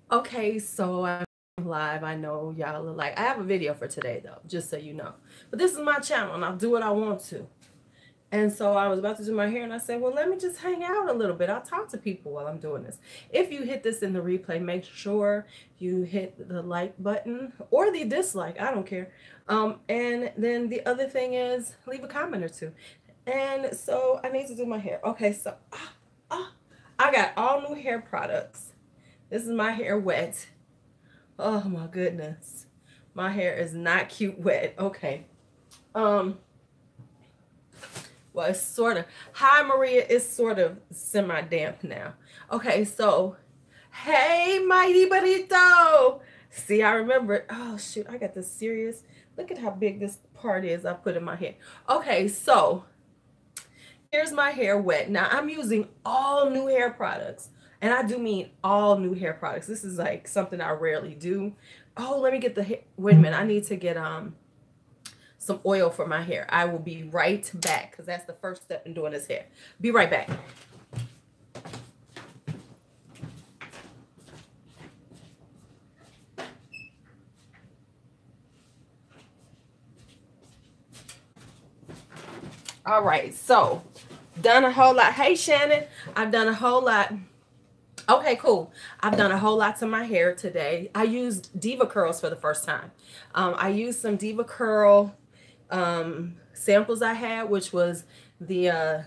Okay, so I'm live. I know y'all are like, I have a video for today though, just so you know. But this is my channel and I'll do what I want to. And so I was about to do my hair and I said, well, let me just hang out a little bit. I'll talk to people while I'm doing this. If you hit this in the replay, make sure you hit the like button or the dislike. I don't care. And then the other thing is leave a comment or two. And so I need to do my hair. Okay, so I got all new hair products. This is my hair wet. Oh my goodness. My hair is not cute wet. Okay. Um, well, it's sort of. Hi, Maria. It's sort of semi-damp now. Okay, so, hey, Mighty Bonito. See, I remember it. Oh, shoot. I got this serious. Look at how big this part is I put in my hair. Okay, so here's my hair wet. Now, I'm using all new hair products. And I do mean all new hair products. This is like something I rarely do. Oh, let me get the hair. Wait a minute. I need to get some oil for my hair. I will be right back because that's the first step in doing this hair. Be right back. All right, so done a whole lot. Hey, Shannon, I've done a whole lot. Okay, cool. I've done a whole lot to my hair today. I used DevaCurls for the first time. I used some DevaCurl samples I had, which was the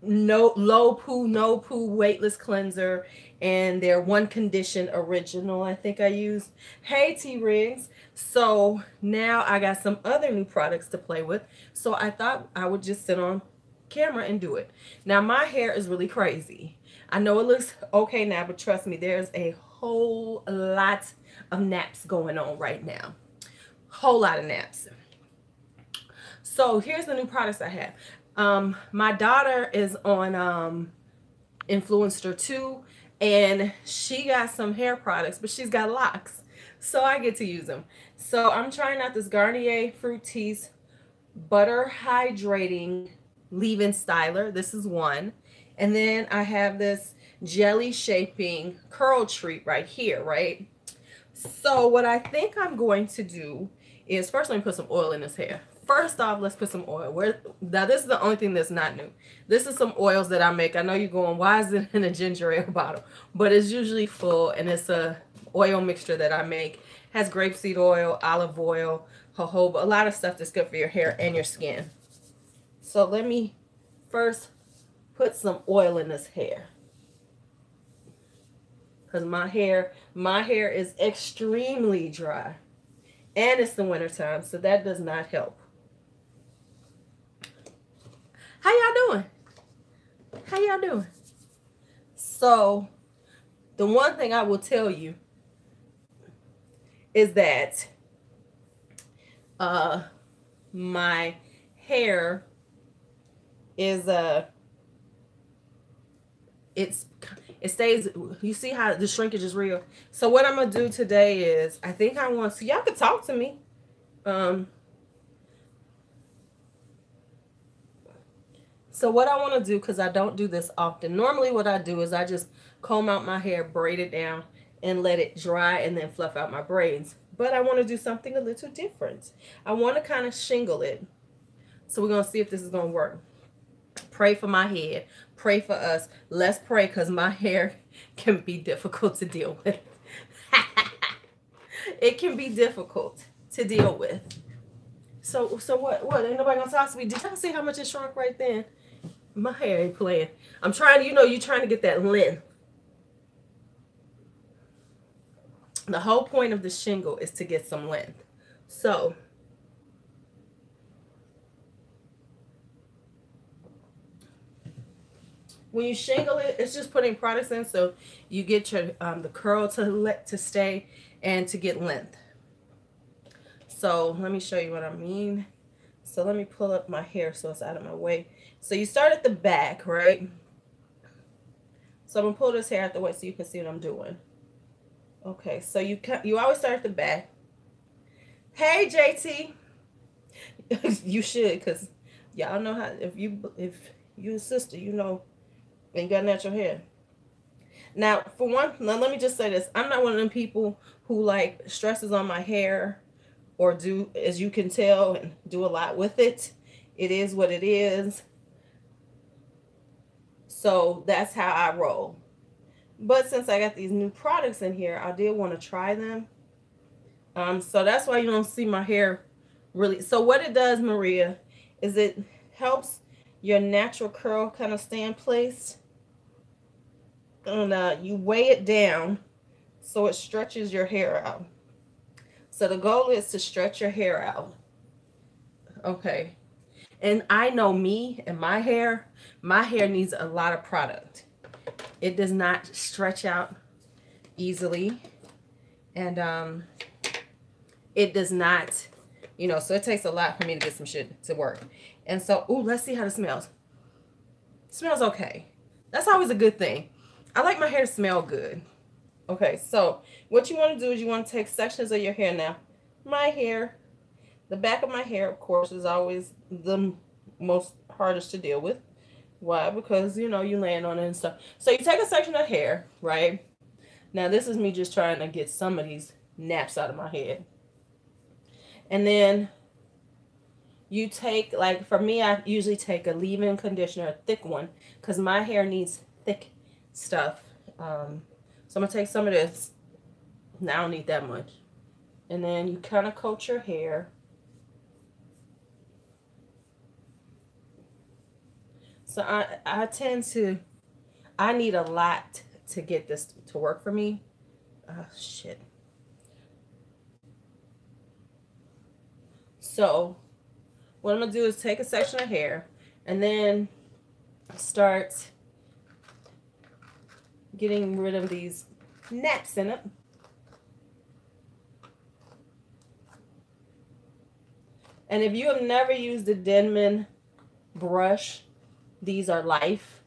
no poo weightless cleanser and their one condition original I think I used. Hey, T Riggs. So now I got some other new products to play with, so I thought I would just sit on camera and do it. Now my hair is really crazy. I know it looks okay now, but trust me, there's a whole lot of naps going on right now. Whole lot of naps. So here's the new products I have. My daughter is on Influencer 2, and she got some hair products, but she's got locks, so I get to use them. So I'm trying out this Garnier Fructis Butter Hydrating Leave-In Styler. This is one. And then I have this Jelly Shaping Curl Treat right here, right? So what I think I'm going to do is first let me put some oil in this hair. First off, let's put some oil. Now this is the only thing that's not new. This is some oils that I make. I know you're going, why is it in a ginger ale bottle? But it's usually full, and it's a oil mixture that I make. It has grapeseed oil, olive oil, jojoba, a lot of stuff that's good for your hair and your skin. So let me first put some oil in this hair, because my hair is extremely dry, and it's the winter time, so that does not help. How y'all doing? How y'all doing? So the one thing I will tell you is that my hair is it stays, you see how the shrinkage is real. So what I'm gonna do today is, I think I want to, y'all can talk to me. So what I want to do, because I don't do this often, normally what I do is I just comb out my hair, braid it down, and let it dry, and then fluff out my braids. But I want to do something a little different. I want to kind of shingle it. So we're going to see if this is going to work. Pray for my head. Pray for us. Let's pray, because my hair can be difficult to deal with. It can be difficult to deal with. So what? Ain't nobody going to talk to me? Did y'all see how much it shrunk right then? My hair ain't playing. I'm trying, you're trying to get that length. The whole point of the shingle is to get some length. So when you shingle it, it's just putting products in so you get your the curl to stay and to get length. So let me show you what I mean. So let me pull up my hair so it's out of my way. So you start at the back, right? So I'm gonna pull this hair out the way so you can see what I'm doing. Okay, so you always start at the back. Hey, JT. You should, because y'all know how, if you a sister, and you got natural hair. Now, for one, now let me just say this. I'm not one of them people who like stresses on my hair or do, as you can tell, and do a lot with it. It is what it is. So that's how I roll. But since I got these new products in here, I did want to try them. So that's why you don't see my hair really. So what it does, Maria, is it helps your natural curl kind of stay in place. And you weigh it down so it stretches your hair out. So the goal is to stretch your hair out. Okay. And I know me and my hair needs a lot of product. It does not stretch out easily. And it does not, so it takes a lot for me to get some shit to work. And so, ooh, let's see how it smells. It smells okay. That's always a good thing. I like my hair to smell good. Okay, so what you want to do is you want to take sections of your hair now. My hair, the back of my hair, of course, is always the most hardest to deal with. Why? Because, you land on it and stuff. So you take a section of hair, right? Now, this is me just trying to get some of these naps out of my head. And then you take, like for me, I usually take a leave-in conditioner, a thick one, because my hair needs thick stuff. So I'm going to take some of this. Now I don't need that much. And then you kind of coat your hair. So I need a lot to get this to work for me. Shit. So what I'm going to do is take a section of hair and then start getting rid of these naps in it. And if you have never used a Denman brush, these are life.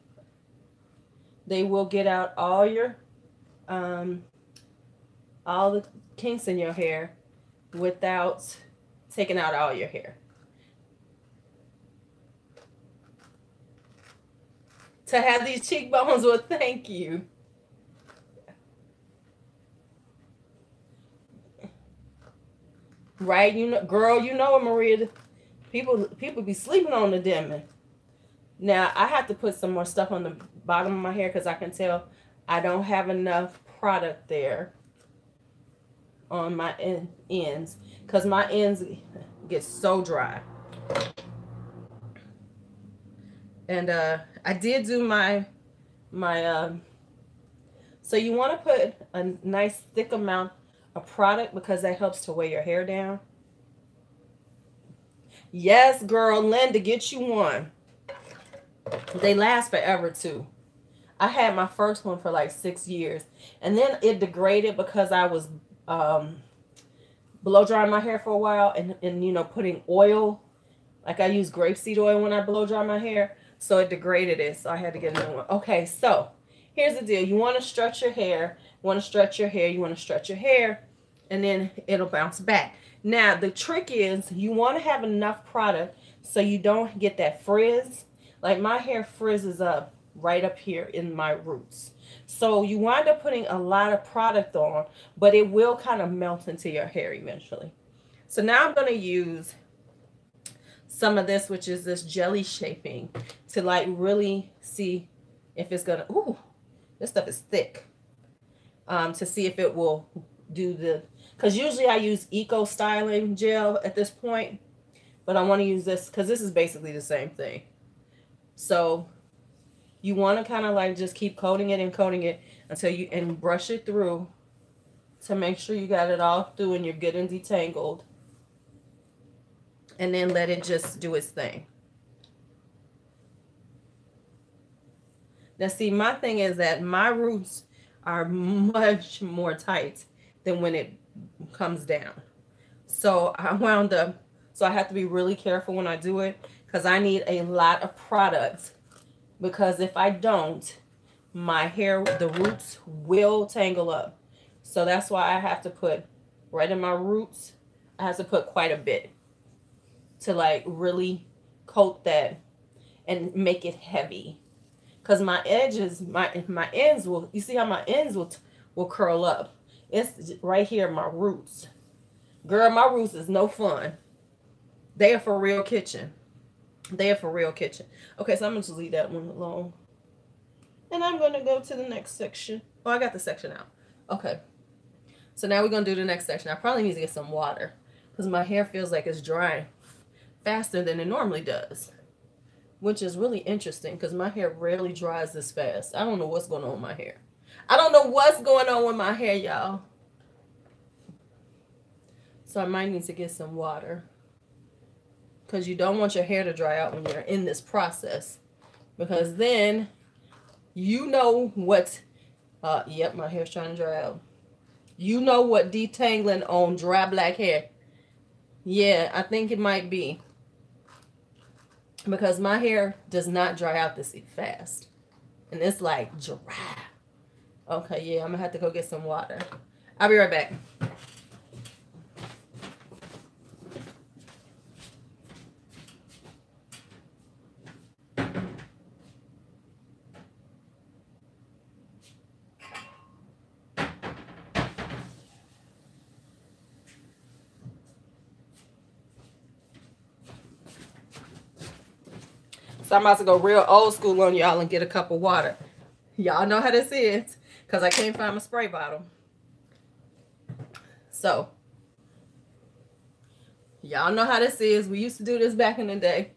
They will get out all your, all the kinks in your hair without taking out all your hair. To have these cheekbones, well, thank you. Right? Girl, what, Maria? People be sleeping on the Denman. Now, I have to put some more stuff on the bottom of my hair because I can tell I don't have enough product there on my ends because my ends get so dry. And I did do my so you want to put a nice thick amount of product because that helps to weigh your hair down. Yes, girl, Linda, get you one. They last forever too. I had my first one for like 6 years, and then it degraded because I was blow drying my hair for a while and putting oil. Like I use grapeseed oil when I blow dry my hair, so it degraded it. So I had to get a new one. Okay, so here's the deal. You want to stretch your hair. You want to stretch your hair, and then it'll bounce back. Now, the trick is you want to have enough product so you don't get that frizz. Like my hair frizzes up right up here in my roots. So you wind up putting a lot of product on, but it will kind of melt into your hair eventually. So now I'm going to use some of this, which is this jelly shaping, to like really see if it's going to, ooh, this stuff is thick. To see if it will do the, because usually I use Eco Styling Gel at this point, but I want to use this because this is basically the same thing. So you want to kind of like just keep coating it until and brush it through to make sure you got it all through and you're good and detangled. And then let it just do its thing. Now see, my thing is that my roots are much more tight than when it comes down. So I wound up, so I have to be really careful when I do it because I need a lot of product, because if I don't, my hair, the roots will tangle up. So that's why I have to put right in my roots, I have to put quite a bit to like really coat that and make it heavy. because my edges, my ends will, you see how my ends will curl up. It's right here, my roots. Girl, my roots is no fun. They are for real kitchen. They are for real kitchen. Okay, so I'm going to just leave that one alone. And I'm going to go to the next section. Oh, I got the section out. Okay. So now we're going to do the next section. I probably need to get some water because my hair feels like it's drying faster than it normally does, which is really interesting because my hair rarely dries this fast. I don't know what's going on with my hair. I don't know what's going on with my hair, y'all. So I might need to get some water because you don't want your hair to dry out when you're in this process, because then you know what, yep, my hair's trying to dry out. You know what detangling on dry black hair. Yeah, I think it might be. Because my hair does not dry out this fast. And it's like dry. Okay, yeah, I'm going to have to go get some water. I'll be right back. So I'm about to go real old school on y'all and get a cup of water. Y'all know how this is because I can't find my spray bottle. So y'all know how this is. We used to do this back in the day.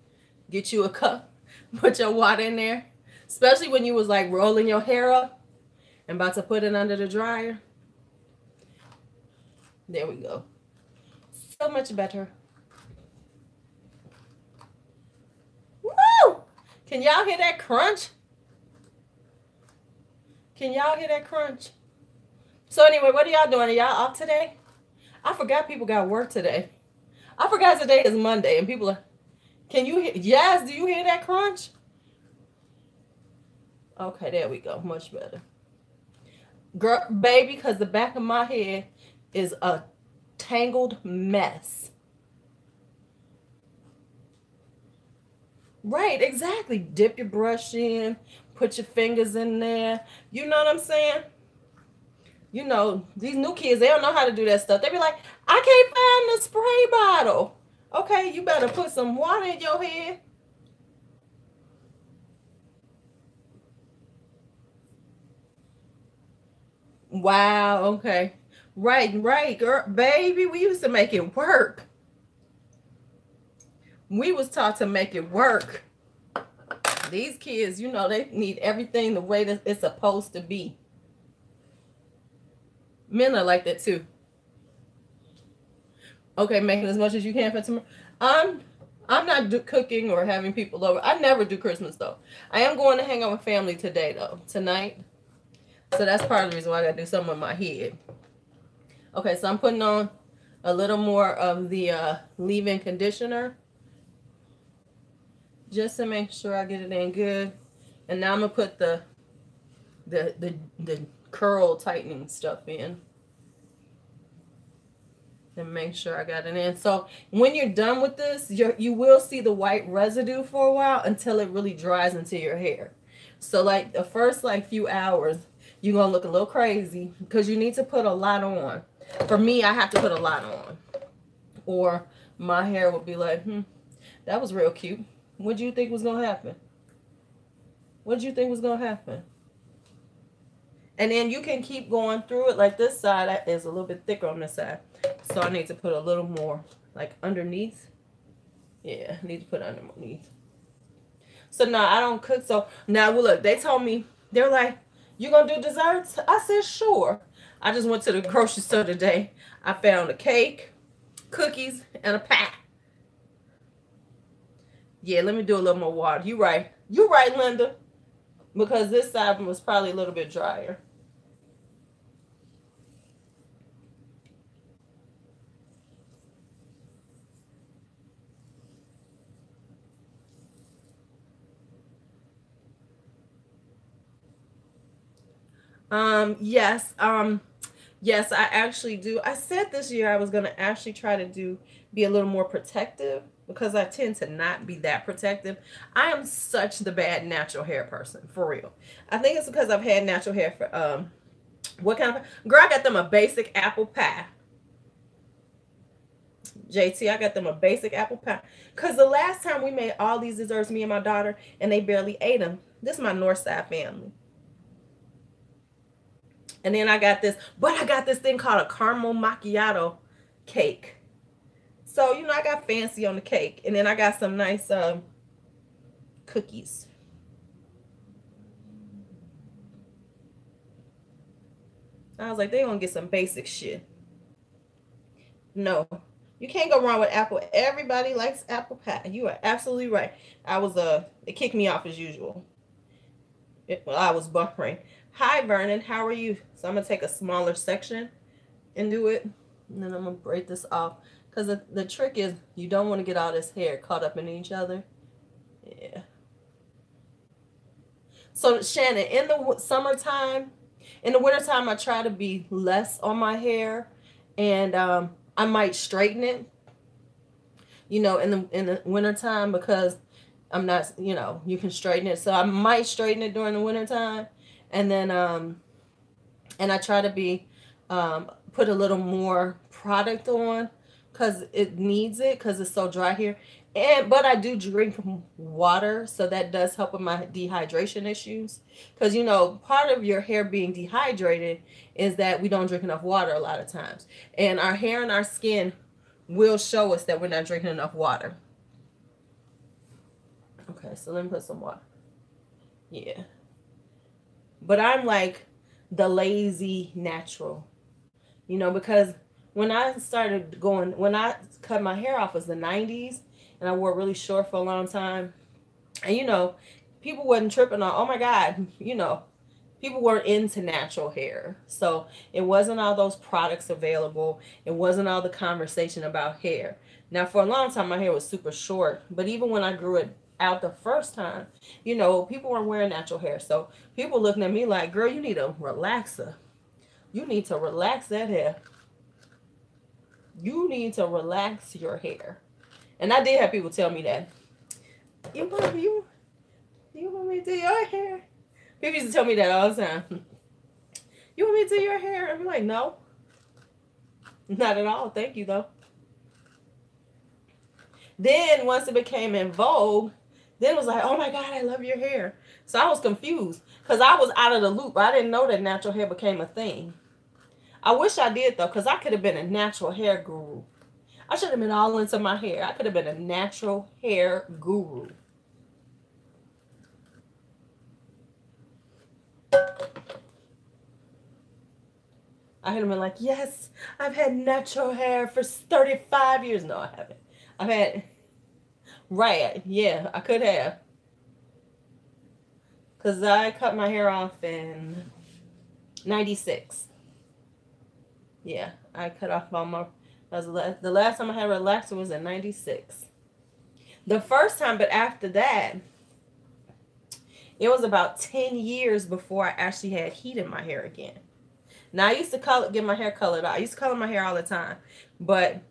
Get you a cup, put your water in there, especially when you was like rolling your hair up and about to put it under the dryer. There we go. So much better. Woo! Can y'all hear that crunch? Can y'all hear that crunch? So anyway, what are y'all doing? Are y'all off today? I forgot people got work today. I forgot today is Monday and people are, can you hear? Yes, do you hear that crunch? Okay, there we go. Much better. Girl, baby, because the back of my head is a tangled mess. Right, exactly. Dip your brush in, put your fingers in there. You know what I'm saying? You know, these new kids, they don't know how to do that stuff. They be like, I can't find the spray bottle. Okay, you better put some water in your head. Wow, okay. Right, girl. Baby, we used to make it work. We was taught to make it work. These kids, you know, they need everything the way that it's supposed to be. Men are like that too. Okay, making as much as you can for tomorrow. I'm not cooking or having people over. I never do Christmas though. I am going to hang out with family today though, tonight. So that's part of the reason why I gotta do something with my head. Okay, so I'm putting on a little more of the leave-in conditioner, just to make sure I get it in good. And now I'm gonna put the curl tightening stuff in and make sure I got it in. So when you're done with this, you will see the white residue for a while until it really dries into your hair. So like the first like few hours, you're gonna look a little crazy because you need to put a lot on. For me, I have to put a lot on, or my hair would be like, that was real cute. What do you think was gonna happen? What did you think was gonna happen? And then you can keep going through it. Like this side is a little bit thicker on this side, so I need to put a little more like underneath. Yeah, I need to put underneath. So now I don't cook. So now look, they told me, they're like, you gonna do desserts? I said sure. I just went to the grocery store today. I found a cake, cookies, and a pie. Yeah, let me do a little more water. You right. You right, Linda. Because this side was probably a little bit drier. Yes. Yes, I actually do. I said this year I was gonna actually try to be a little more protective because I tend to not be that protective. I am such the bad natural hair person, for real. I think it's because I've had natural hair for what kind of girl? I got them a basic apple pie. JT, I got them a basic apple pie. Cause the last time we made all these desserts, me and my daughter, and they barely ate them. This is my North Side family. And then I got this, but I got this thing called a caramel macchiato cake. So, you know, I got fancy on the cake. And then I got some nice cookies. I was like, they gonna get some basic shit. No, you can't go wrong with apple. Everybody likes apple pie. You are absolutely right. I was it kicked me off as usual. Well, I was buffering. Hi, Vernon. How are you? So I'm gonna take a smaller section and do it, and then I'm gonna break this off because the trick is you don't want to get all this hair caught up in each other. Yeah. So Shannon, in the summertime, in the wintertime, I try to be less on my hair, and I might straighten it. You know, in the wintertime because I'm not, you know, you can straighten it. So I might straighten it during the wintertime, and then and I try to be put a little more product on because it needs it because it's so dry here. But I do drink water, so that does help with my dehydration issues. Because, you know, part of your hair being dehydrated is that we don't drink enough water a lot of times. And our hair and our skin will show us that we're not drinking enough water. Okay, so let me put some water. Yeah. But I'm like the lazy natural, you know, because when I cut my hair off was the 90s, and I wore it really short for a long time. And, you know, people wasn't tripping on, oh my God, you know, people weren't into natural hair. So it wasn't all those products available. It wasn't all the conversation about hair. Now, for a long time, my hair was super short. But even when I grew it out the first time, you know, people weren't wearing natural hair. So people looking at me like, girl, you need a relaxer. You need to relax that hair. You need to relax your hair. And I did have people tell me that. You want me to do your hair? People used to tell me that all the time. You want me to do your hair? I'm like, no. Not at all. Thank you, though. Then once it became in vogue, then it was like, oh my God, I love your hair. So I was confused because I was out of the loop. I didn't know that natural hair became a thing. I wish I did, though, because I could have been a natural hair guru. I should have been all into my hair. I could have been a natural hair guru. I could have been like, yes, I've had natural hair for 35 years. No, I haven't. I've had, right, yeah, I could have. Because I cut my hair off in 96. Yeah, I cut off all my, the last time I had a relaxer was in 96. The first time, but after that, it was about 10 years before I actually had heat in my hair again. Now, I used to get my hair colored out. I used to color my hair all the time. But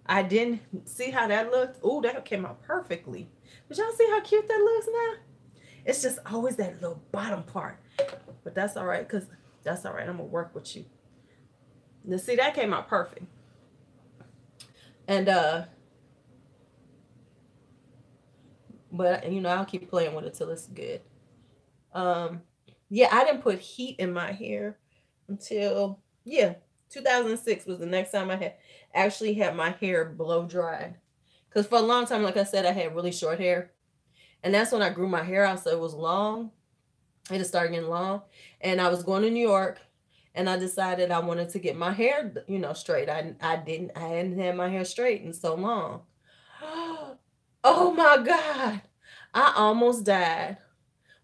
I didn't see how that looked. Ooh, that came out perfectly. Did y'all see how cute that looks now? It's just always that little bottom part. But that's all right, because that's all right. I'm going to work with you. Now, see, that came out perfect. And, but, you know, I'll keep playing with it till it's good. Yeah, I didn't put heat in my hair until, yeah, 2006 was the next time I actually had my hair blow dried. Because for a long time, like I said, I had really short hair. And that's when I grew my hair out, so it was long. It just started getting long. And I was going to New York, and I decided I wanted to get my hair, you know, straight. I hadn't had my hair straight in so long. Oh my God. I almost died.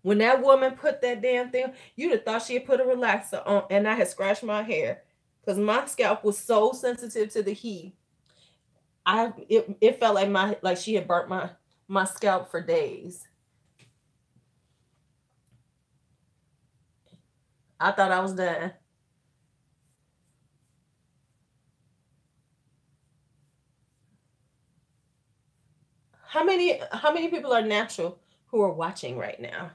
When that woman put that damn thing, you'd have thought she had put a relaxer on, and I had scratched my hair because my scalp was so sensitive to the heat. It felt like she had burnt my scalp for days. I thought I was done. How many people are natural who are watching right now?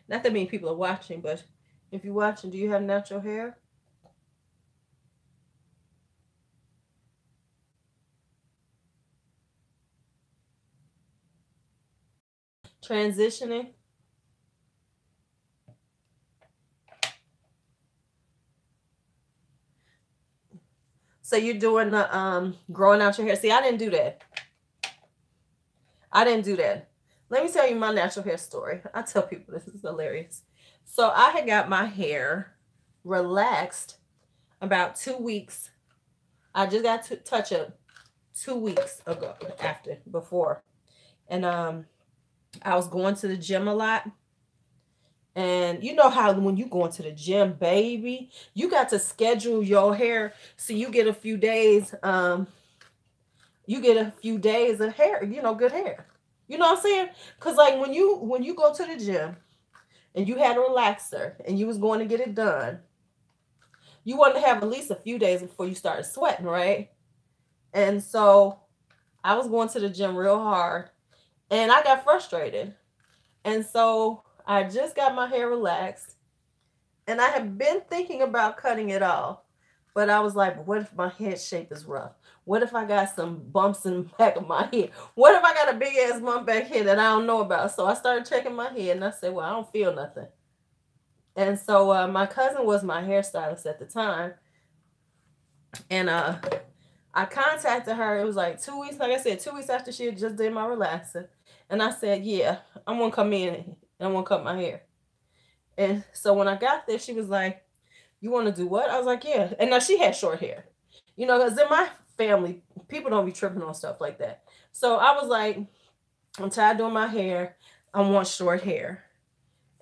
Not that many people are watching, but if you're watching, do you have natural hair? Transitioning. So you're doing the growing out your hair. See, I didn't do that. I didn't do that. Let me tell you my natural hair story. I tell people this is hilarious. So I had got my hair relaxed about 2 weeks. I just got to touch up 2 weeks ago after before. And I was going to the gym a lot. And you know how when you go into the gym, baby, you got to schedule your hair so you get a few days of hair, good hair. You know what I'm saying? Cause like when you go to the gym and you had a relaxer and you was going to get it done, you want to have at least a few days before you started sweating, right? And so I was going to the gym real hard and I got frustrated. And so I just got my hair relaxed and I have been thinking about cutting it off. But I was like, what if my head shape is rough? What if I got some bumps in the back of my head? What if I got a big ass bump back here that I don't know about? So I started checking my head and I said, well, I don't feel nothing. And so my cousin was my hairstylist at the time. And I contacted her. It was like 2 weeks, like I said, 2 weeks after she had just did my relaxer. And I said, yeah, I'm going to come in and I'm going to cut my hair. And so when I got there, she was like, you want to do what? I was like, yeah. And now she had short hair, because in my family, people don't be tripping on stuff like that. So I was like, I'm tired of doing my hair. I want short hair.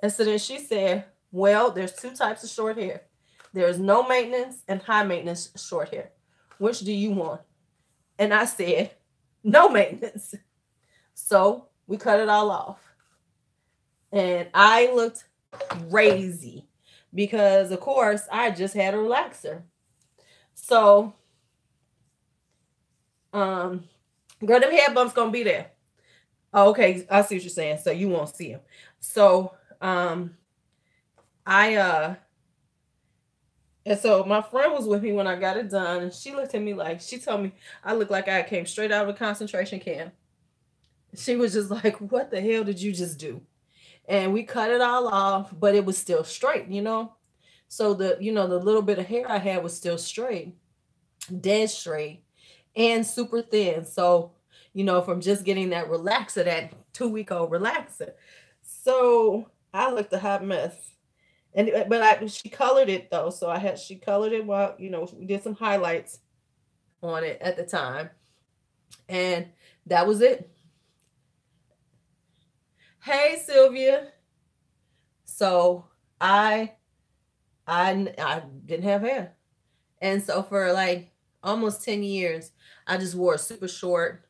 And so then she said, well, there's two types of short hair. There's no maintenance and high maintenance short hair. Which do you want? And I said, no maintenance. So we cut it all off. And I looked crazy because, of course, I just had a relaxer. So, girl, them head bumps gonna be there. Oh, okay, I see what you're saying. So you won't see them. So, and so my friend was with me when I got it done, and she looked at me like, she told me I looked like I came straight out of a concentration camp. She was just like, what the hell did you just do? And we cut it all off, but it was still straight, So the little bit of hair I had was still straight, dead straight, and super thin. So, from just getting that relaxer, that 2-week-old relaxer. So I looked a hot mess. But she colored it though. So she colored it while, we did some highlights on it at the time. And that was it. Hey, Sylvia. So I didn't have hair. And so for like almost 10 years, I just wore it super short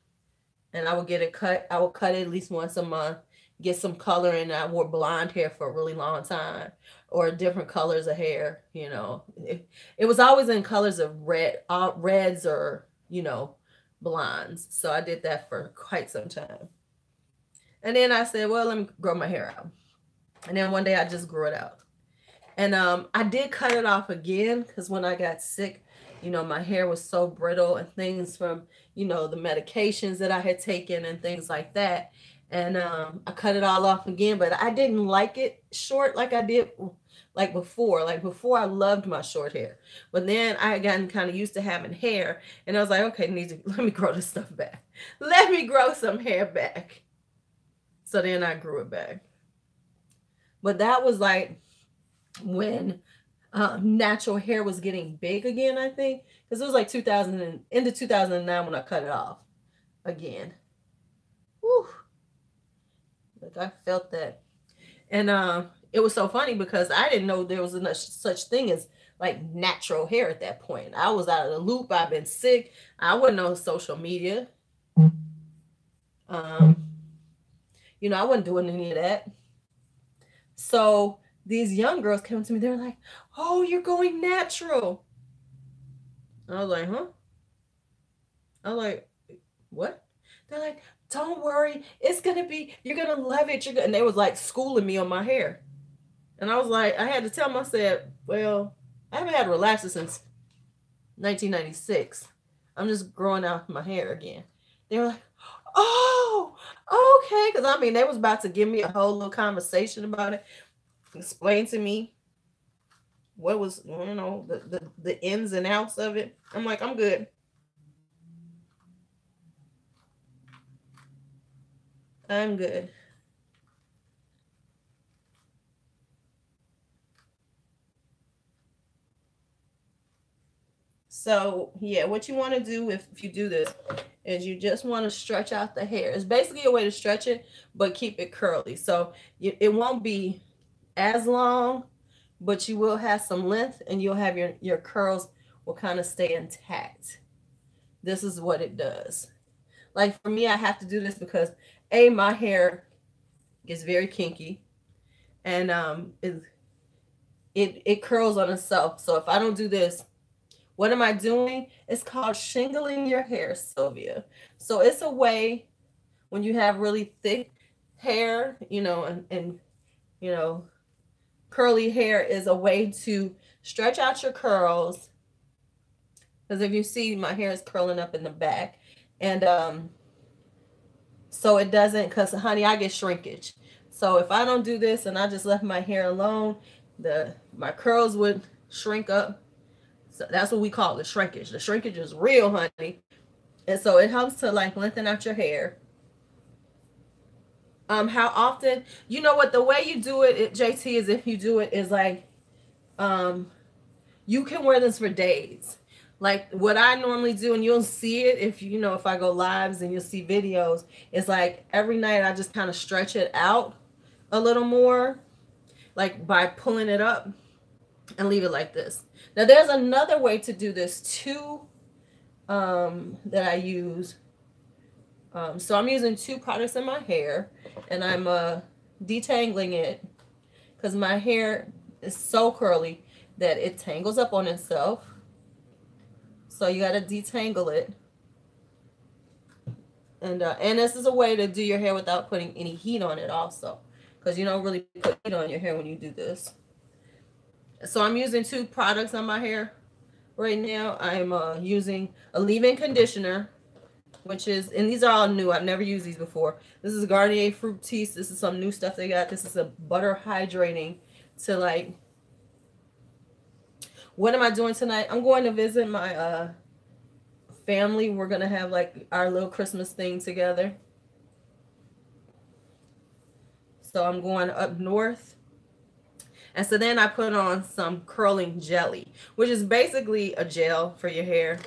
and I would get it cut. I would cut it at least once a month, get some color, and I wore blonde hair for a really long time, or different colors of hair. It was always in colors of reds or, blondes. So I did that for quite some time. And then I said, well, let me grow my hair out. And then one day I just grew it out. And I did cut it off again because when I got sick, my hair was so brittle and things from, the medications that I had taken and things like that. And I cut it all off again, but I didn't like it short like I did like before. Like before, I loved my short hair. But then I had gotten kind of used to having hair. And I was like, okay, let me grow this stuff back. Let me grow some hair back. So then I grew it back. But that was like when natural hair was getting big again, I think. Because it was like 2000 into 2009 when I cut it off again. Whew. Like I felt that. And it was so funny because I didn't know there was such thing as like natural hair at that point. I was out of the loop. I've been sick. I wasn't on social media. I wasn't doing any of that. So these young girls came to me. They're like, oh, you're going natural. I was like, huh? I was like, what? They're like, don't worry, it's gonna be, you're gonna love it. And they was like schooling me on my hair. And I was like, I had to tell them, I said, well, I haven't had relaxers since 1996. I'm just growing out my hair again. They were like, oh, okay. Because I mean, they was about to give me a whole little conversation about it, explain to me what was, the ins and outs of it. I'm like, I'm good. I'm good. So yeah, what you want to do if you do this is you just want to stretch out the hair. It's basically a way to stretch it, but keep it curly. So it won't be as long, but you will have some length, and you'll have your curls will kind of stay intact. This is what it does. Like for me, I have to do this because my hair is very kinky, and it curls on itself. So if I don't do this, what am I doing? It's called shingling your hair, Sylvia. So it's a way when you have really thick hair, and you know, curly hair is a way to stretch out your curls. Because if you see, my hair is curling up in the back. And so it doesn't, because honey, I get shrinkage. So if I don't do this and I just left my hair alone, my curls would shrink up. So that's what we call the shrinkage. The shrinkage is real, honey. And so it helps to like lengthen out your hair. How often? You know what? The way you do it, JT, is if you do it is like, you can wear this for days. Like what I normally do, and you'll see it if I go lives and you'll see videos, it's like every night I just kind of stretch it out a little more, like by pulling it up and leave it like this. Now there's another way to do this too, that I use. So I'm using two products in my hair, and I'm detangling it because my hair is so curly that it tangles up on itself. So you got to detangle it. And this is a way to do your hair without putting any heat on it also, because you don't really put heat on your hair when you do this. So I'm using two products on my hair right now. I'm using a leave-in conditioner, and these are all new. I've never used these before. This is Garnier Fructis. This is some new stuff they got. This is a butter hydrating to like, what am I doing tonight? I'm going to visit my family. We're going to have like our little Christmas thing together. So I'm going up north. And so then I put on some curling jelly, which is basically a gel for your hair,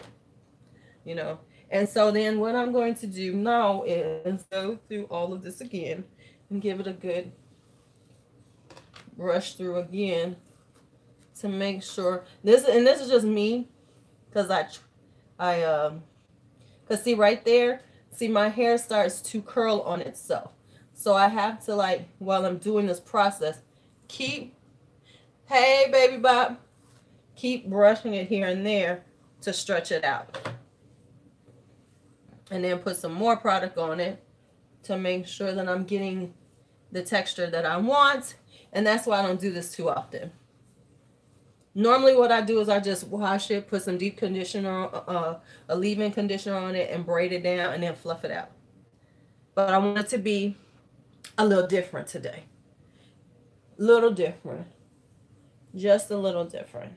And so then what I'm going to do now is go through all of this again and give it a good brush through again to make sure this is just me, because because see right there, see my hair starts to curl on itself. So I have to, like, while I'm doing this process, hey baby Bob, keep brushing it here and there to stretch it out. And then put some more product on it to make sure that I'm getting the texture that I want. And that's why I don't do this too often. Normally what I do is I just wash it, put some deep conditioner, a leave-in conditioner on it, and braid it down and then fluff it out. But I want it to be a little different today. Little different. Just a little different.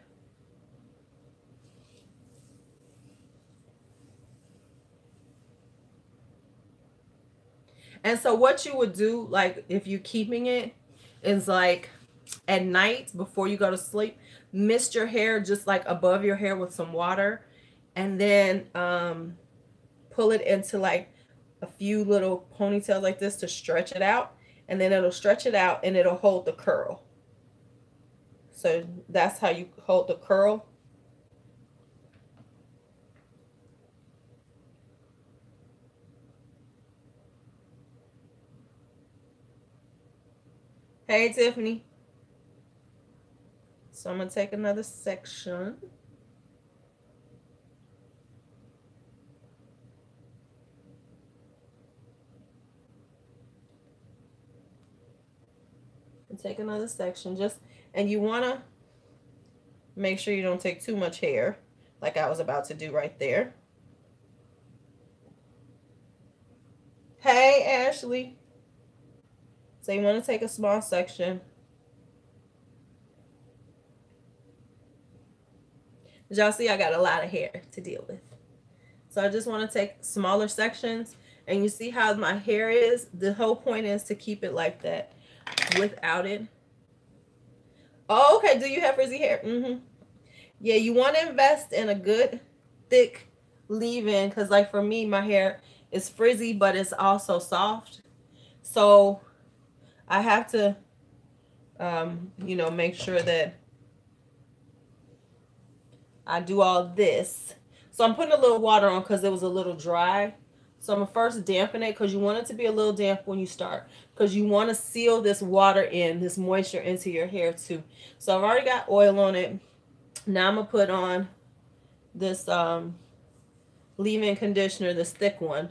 And so what you would do, like if you're keeping it, is like at night before you go to sleep, mist your hair just like above your hair with some water, and then pull it into like a few little ponytails like this to stretch it out, and then it'll stretch it out and it'll hold the curl. So that's how you hold the curl. Hey, Tiffany. So I'm going to take another section. take another section, and you want to make sure you don't take too much hair, like I was about to do right there. Hey, Ashley. So you want to take a small section. As y'all see, I got a lot of hair to deal with. So I just want to take smaller sections. And you see how my hair is? The whole point is to keep it like that without it. Oh, okay. Do you have frizzy hair? Mm-hmm. Yeah, you want to invest in a good, thick leave-in. Because like for me, my hair is frizzy, but it's also soft. So I have to, you know, make sure that I do all this. So I'm putting a little water on because it was a little dry. So I'm going to first dampen it because you want it to be a little damp when you start. Because you want to seal this water in, this moisture into your hair too. So I've already got oil on it. Now I'm going to put on this leave-in conditioner, this thick one.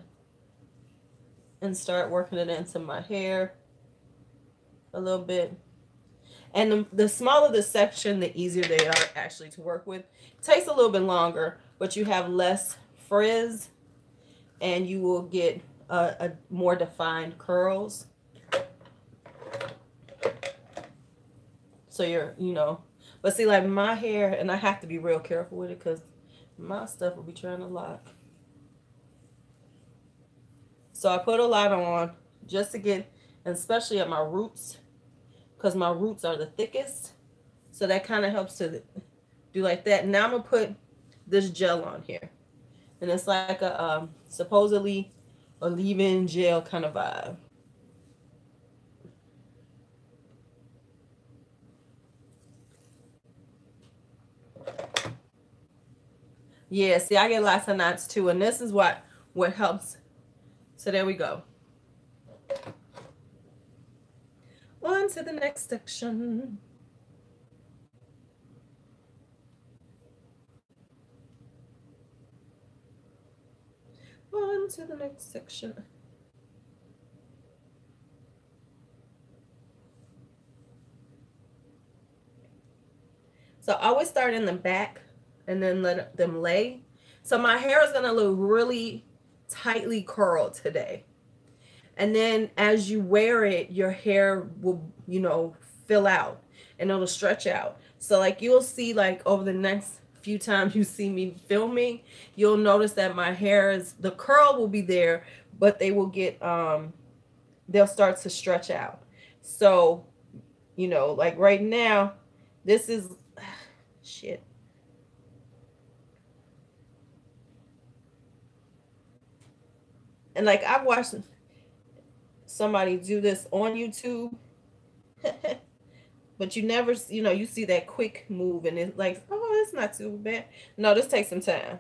And start working it into my hair a little bit. And the smaller the section, the easier they are actually to work with. It takes a little bit longer, but you have less frizz and you will get a more defined curls. So you're, you know, but see, like my hair, and I have to be real careful with it because my stuff will be trying to lock. So I put a lot on just to get, and especially at my roots, because my roots are the thickest. So that kind of helps to do like that. Now I'm going to put this gel on here. And it's like a supposedly a leave-in gel kind of vibe. Yeah, see, I get lots of knots too. And this is what helps. So there we go. On to the next section. On to the next section. So I always start in the back and then let them lay. So my hair is going to look really tightly curled today. And then as you wear it, your hair will, you know, fill out and it'll stretch out. So like you'll see like over the next few times you see me filming, you'll notice that my hair is, the curl will be there, but they will get, they'll start to stretch out. So, you know, like right now, this is, shit. And like I've watched somebody do this on YouTube, but you never, you know, you see that quick move and it's like, oh, it's not too bad. No, this takes some time.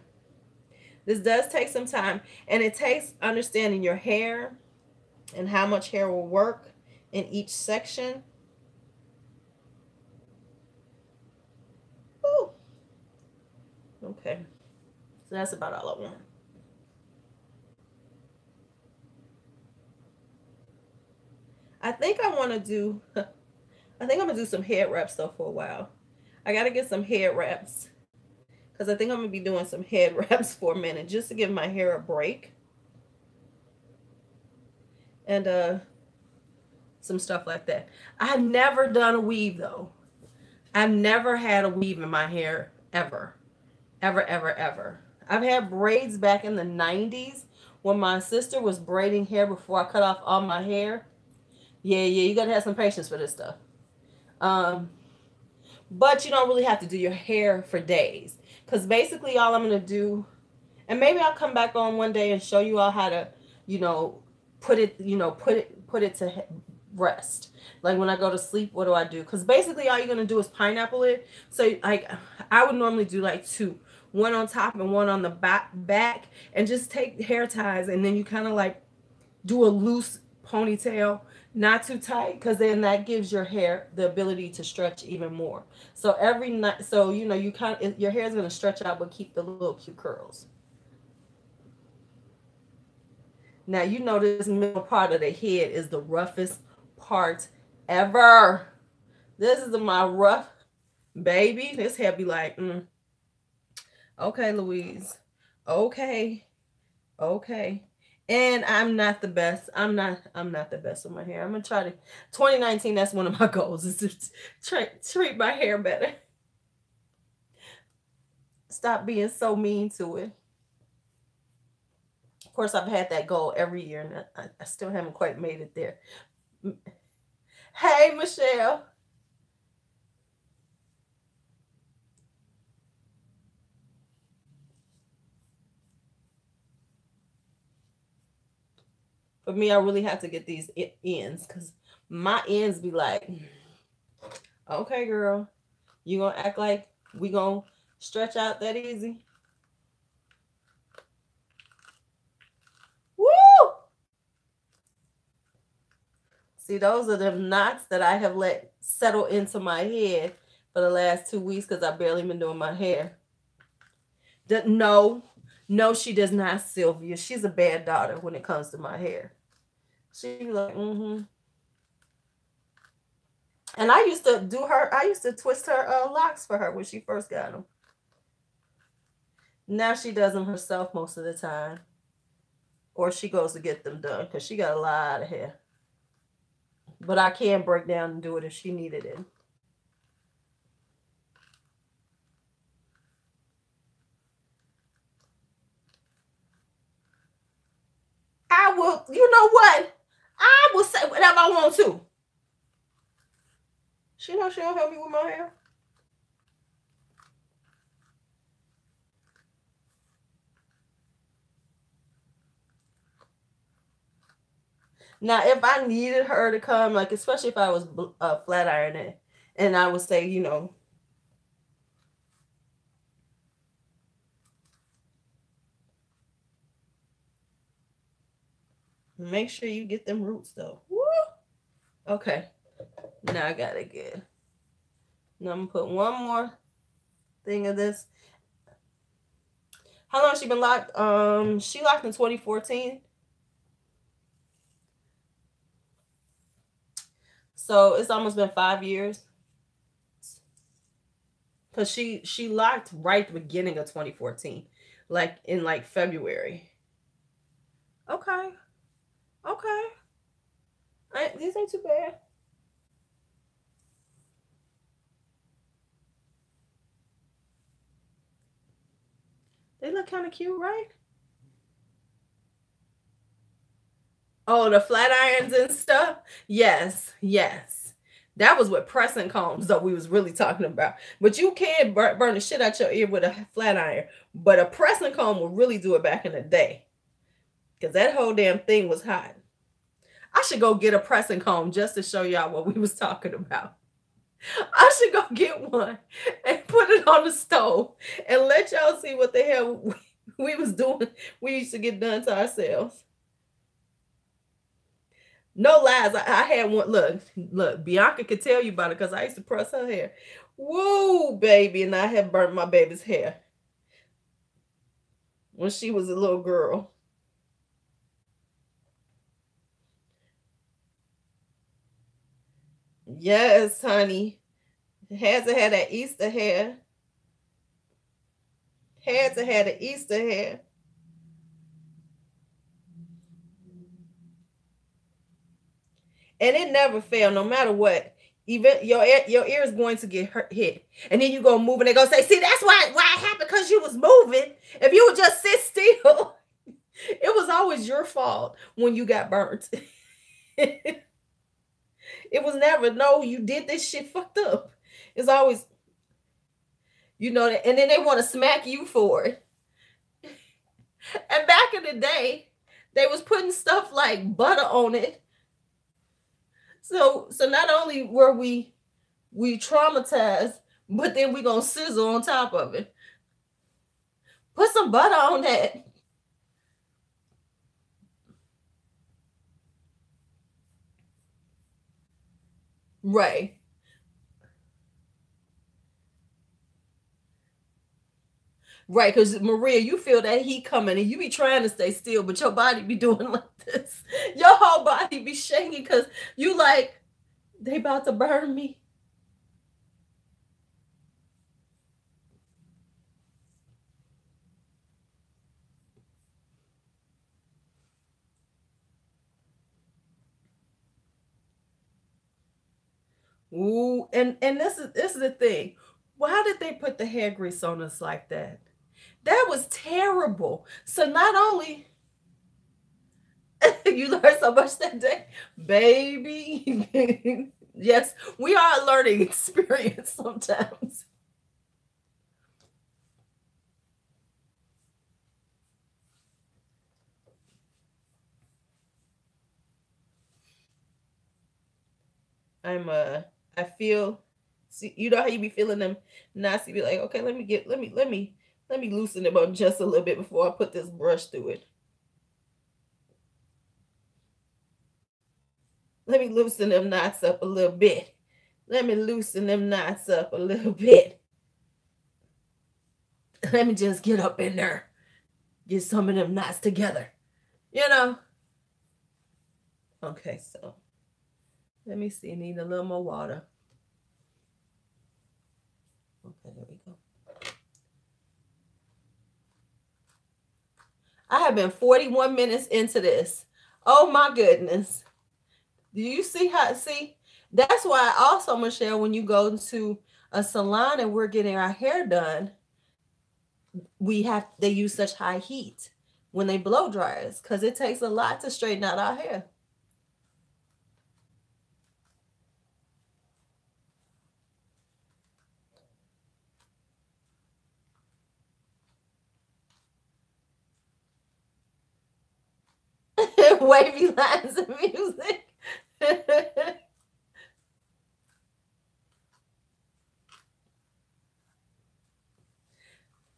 This does take some time, and it takes understanding your hair and how much hair will work in each section. Ooh. Okay, so that's about all I want. I think I want to do, I think I'm going to do some head wraps though for a while. I got to get some head wraps because I think I'm going to be doing some head wraps for a minute just to give my hair a break. And some stuff like that. I've never done a weave though. I've never had a weave in my hair ever. Ever, ever, ever. I've had braids back in the 90s when my sister was braiding hair before I cut off all my hair. Yeah, you gotta have some patience for this stuff. But you don't really have to do your hair for days. Because basically all I'm gonna do, and maybe I'll come back on one day and show you all how to, you know, put it to rest. Like when I go to sleep, what do I do? Because basically all you're gonna do is pineapple it. So like I would normally do like two. One on top and one on the back, and just take hair ties, and then you kind of like do a loose ponytail, not too tight, because then that gives your hair the ability to stretch even more. So every night, so you know, you kind of, your hair is going to stretch out but keep the little cute curls. Now you know this middle part of the head is the roughest part ever. This is my rough baby. This hair be like, okay, Louise. Okay. Okay. And I'm not the best. I'm not the best with my hair. I'm gonna try to 2019, that's one of my goals is to treat my hair better. Stop being so mean to it. Of course, I've had that goal every year and I still haven't quite made it there. Hey, Michelle. For me, I really have to get these ends because my ends be like, okay, girl, you gonna act like we gonna stretch out that easy? Woo! See, those are the knots that I have let settle into my head for the last 2 weeks because I've barely been doing my hair. No, no, she does not, Sylvia. She's a bad daughter when it comes to my hair. She be like, And I used to twist her locks for her when she first got them. Now she does them herself most of the time. Or she goes to get them done because she got a lot of hair. But I can break down and do it if she needed it. I will, you know what? I will say whatever I want to. She knows she don't help me with my hair. Now, if I needed her to come, like especially if I was flat ironing, and I would say, make sure you get them roots though. Woo! Okay, now I got it good. Now I'm gonna put one more thing of this. How long has she been locked? She locked in 2014. So it's almost been 5 years. Cause she locked right at the beginning of 2014, like in like February. Okay, okay. These ain't too bad. They look kind of cute, right? Oh, the flat irons and stuff. Yes, yes. That was what pressing combs though we was really talking about. But you can burn the shit out your ear with a flat iron. But a pressing comb will really do it back in the day. Because that whole damn thing was hot. I should go get a pressing comb just to show y'all what we was talking about. I should go get one and put it on the stove and let y'all see what the hell we was doing. We used to get done to ourselves. No lies. I had one. Look, Bianca could tell you about it because I used to press her hair. Woo, baby. And I had burnt my baby's hair when she was a little girl. Yes, honey. Had to have that Easter hair. Had to have the Easter hair. And it never failed, no matter what. Even your ear is going to get hit, and then you go move, and they go say, "See, that's why it happened because you was moving. If you would just sit still, it was always your fault when you got burnt." It was never, no, you did this shit fucked up. It's always, and then they want to smack you for it. And back in the day, they was putting stuff like butter on it. So not only were we traumatized, but then we gonna sizzle on top of it. Put some butter on that. Right. Right, because Maria, you feel that heat coming and you be trying to stay still, but your body be doing like this. Your whole body be shaking because you like, they about to burn me. Ooh, and this is the thing. Why did they put the hair grease on us like that? That was terrible. So not only you learned so much that day, baby. Yes, we are a learning experience sometimes. I'm I feel, see, you know how you be feeling them nasty, be like, okay, let me loosen them up just a little bit before I put this brush through it. Let me loosen them knots up a little bit. Let me loosen them knots up a little bit. Let me just get up in there. Get some of them knots together. You know? Okay, so let me see. Need a little more water. Okay, there we go. I have been 41 minutes into this. Oh my goodness. Do you see how, see? That's why also, Michelle, when you go to a salon and we're getting our hair done, they use such high heat when they blow dry us because it takes a lot to straighten out our hair. Wavy lines of music.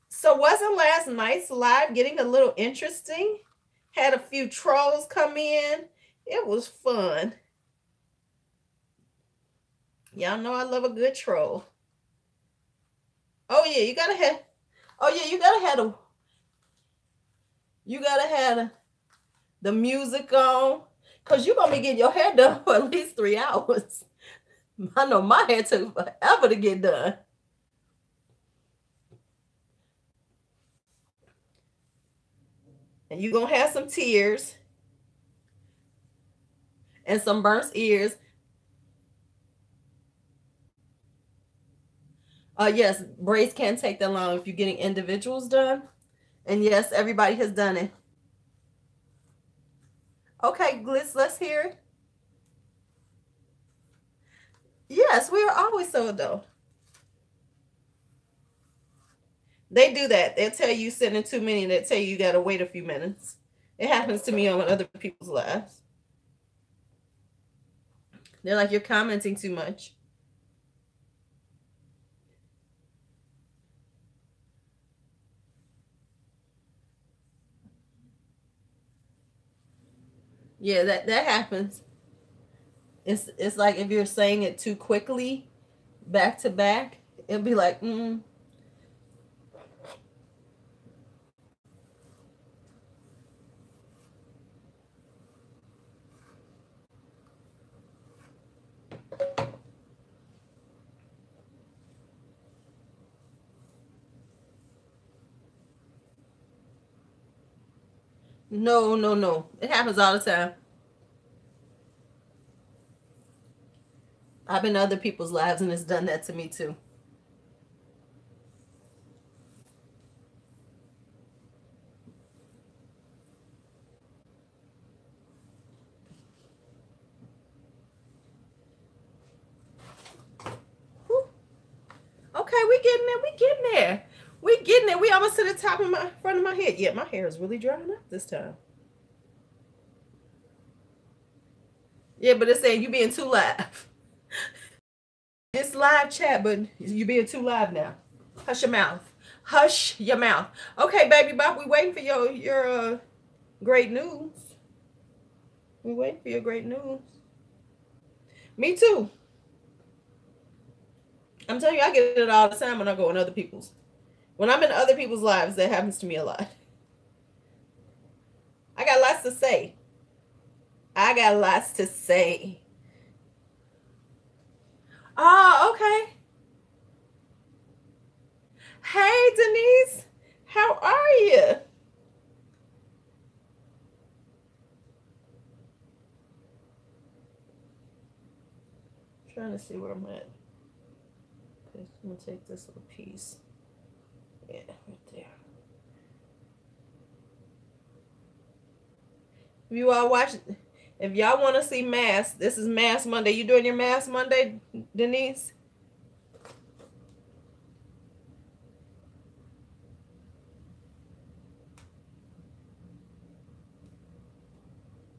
So wasn't last night's live getting a little interesting? Had a few trolls come in. It was fun. Y'all know I love a good troll. Oh yeah, you gotta have. Oh yeah, you gotta have the music on, cause you're gonna be getting your hair done for at least 3 hours. I know my hair took forever to get done. And you're gonna have some tears and some burnt ears. Yes, braids can't take that long if you're getting individuals done. And yes, everybody has done it. Okay, Glitz, let's hear it. Yes, we are always so adult. They do that. They'll tell you sending too many, and they'll tell you gotta wait a few minutes. It happens to me on other people's lives. They're like, you're commenting too much. Yeah, that happens. It's like if you're saying it too quickly, back to back, it'll be like, no, no, no. It happens all the time. I've been in other people's lives and it's done that to me too. Whew. Okay, we getting there. We getting there. We getting there. We almost to the top of my front of my head. Yeah, my hair is really drying up this time. Yeah, but it's saying you being too live. It's live chat, but you being too live now. Hush your mouth. Hush your mouth. Okay, baby Bob, we waiting for your great news. We waiting for your great news. Me too. I'm telling you, I get it all the time when I go on other people's. When I'm in other people's lives, that happens to me a lot. I got lots to say. I got lots to say. Oh, okay. Hey, Denise. How are you? Trying to see where I'm at. Okay, I'm gonna take this little piece. Yeah, right there. If you all watch, if y'all want to see Mass, this is Mass Monday. You doing your Mass Monday, Denise?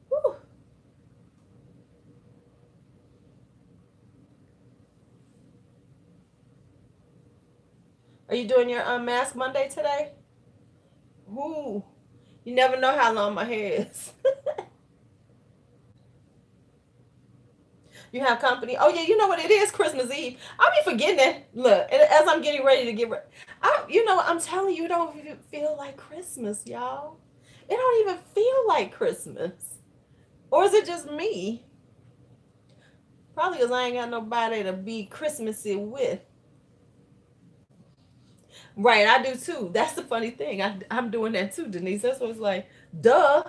Woo. Are you doing your Mask Monday today? Ooh, you never know how long my hair is. You have company. Oh yeah, you know what it is? Christmas Eve. I'll be forgetting that. Look, as I'm getting ready to get ready, you know, I'm telling you, it don't even feel like Christmas, y'all. It don't even feel like Christmas. Or is it just me? Probably because I ain't got nobody to be Christmassy with. Right, I do too. That's the funny thing. I'm doing that too, Denise. That's what it's like. Duh.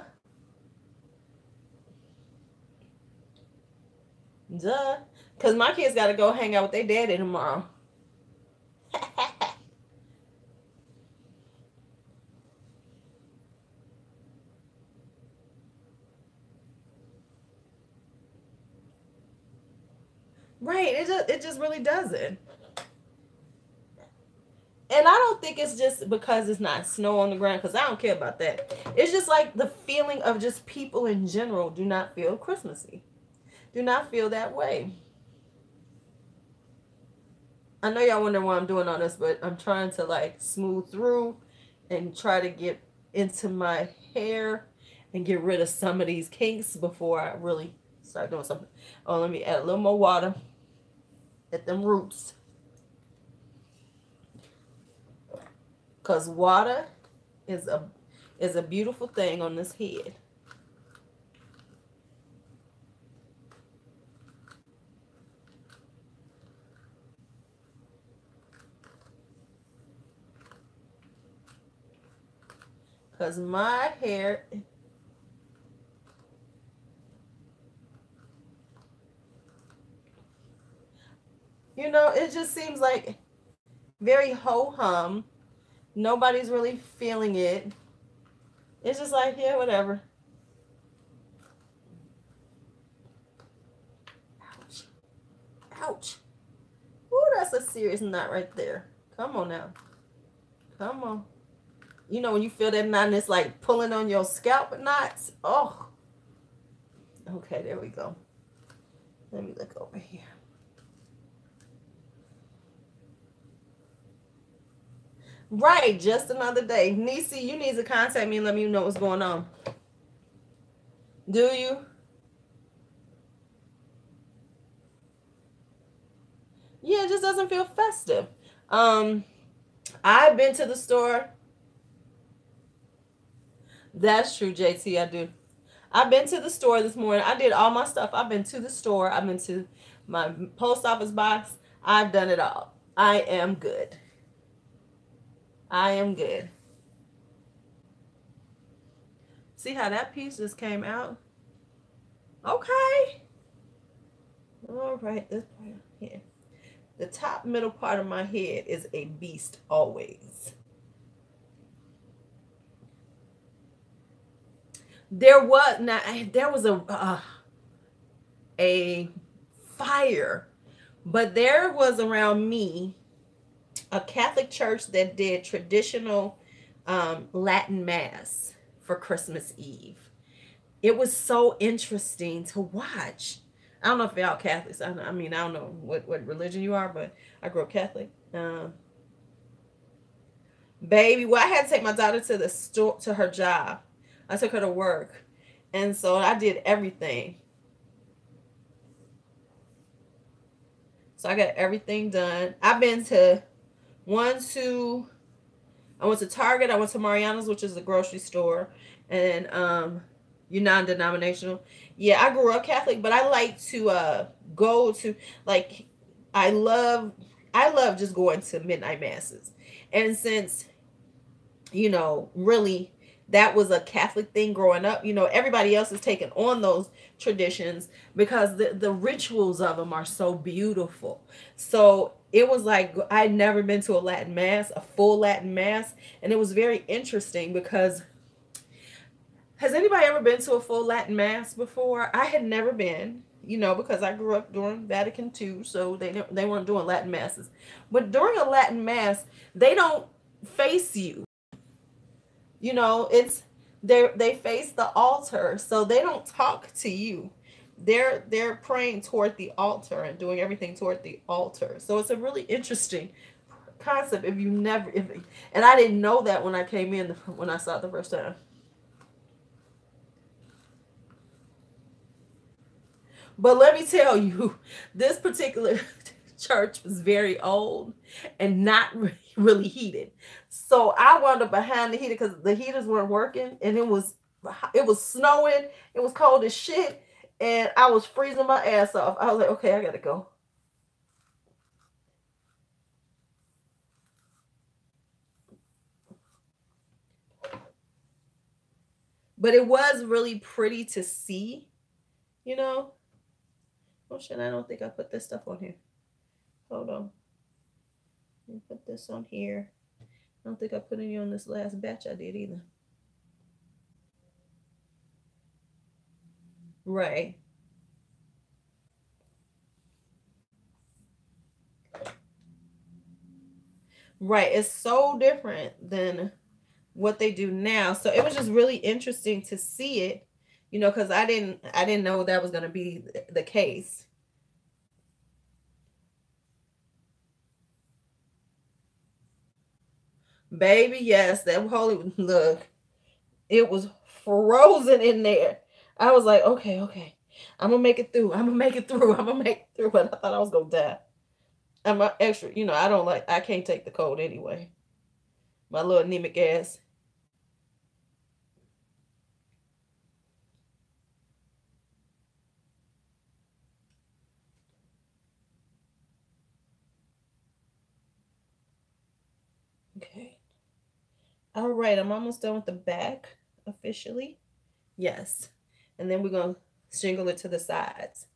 Duh. Because my kids got to go hang out with their daddy tomorrow. Right. It just really doesn't. And I don't think it's just because it's not snow on the ground, because I don't care about that. It's just like the feeling of just people in general do not feel Christmassy. Do not feel that way. I know y'all wonder why I'm doing all this, but I'm trying to like smooth through and try to get into my hair and get rid of some of these kinks before I really start doing something. Oh, let me add a little more water at them roots. Because water is a beautiful thing on this head. Because my hair, you know, it just seems like very ho-hum. Nobody's really feeling it. It's just like, yeah, whatever. Ouch. Ouch. Ooh, that's a serious knot right there. Come on now. Come on. You know when you feel that knot and it's like pulling on your scalp knots? Oh. Okay, there we go. Let me look over here. Right, just another day. Nisi, you need to contact me and let me know what's going on. Do you? Yeah, it just doesn't feel festive. I've been to the store. That's true, JT. I do. I've been to the store this morning. I did all my stuff. I've been to the store. I've been to my post office box. I've done it all. I am good. I am good. See how that piece just came out? Okay. All right. This part here. The top middle part of my head is a beast always. There was a fire, but there was around me a Catholic church that did traditional Latin mass for Christmas Eve. It was so interesting to watch. I don't know if y'all Catholics. I mean, I don't know what religion you are, but I grew up Catholic. Baby, well, I had to take my daughter to the store, to her job. I took her to work, and so I did everything. So I got everything done. I've been to I went to Target. I went to Mariana's, which is a grocery store, and you're non-denominational. Yeah, I grew up Catholic, but I like to go to, like, I love just going to midnight masses. And since, you know, really that was a Catholic thing growing up. You know, everybody else is taking on those traditions because the rituals of them are so beautiful. So it was like I'd never been to a Latin mass, a full Latin mass, and it was very interesting because has anybody ever been to a full Latin mass before? I had never been, you know, because I grew up during Vatican II, so they weren't doing Latin masses. But during a Latin mass, they don't face you. You know, it's they face the altar, so they don't talk to you. They're praying toward the altar and doing everything toward the altar. So it's a really interesting concept if you never if and I didn't know that when I came in when I saw it the first time. But let me tell you, this particular church was very old and not really heated. So I wound up behind the heater because the heaters weren't working, and it was snowing. It was cold as shit, and I was freezing my ass off. I was like, okay, I gotta go. But it was really pretty to see, you know. Oh shit, I don't think I put this stuff on here. Hold on. Let me put this on here. I don't think I put any on this last batch I did either. Right. Right. It's so different than what they do now. So it was just really interesting to see it, you know, because I didn't know that was gonna be the case. Baby, yes, that holy look, it was frozen in there. I was like, okay, okay. I'm gonna make it through. I'm gonna make it through. I'm gonna make it through. But I thought I was gonna die. I'm a extra, you know, I can't take the cold anyway. My little anemic ass. Okay. All right, I'm almost done with the back officially. Yes. And then we're going to shingle it to the sides.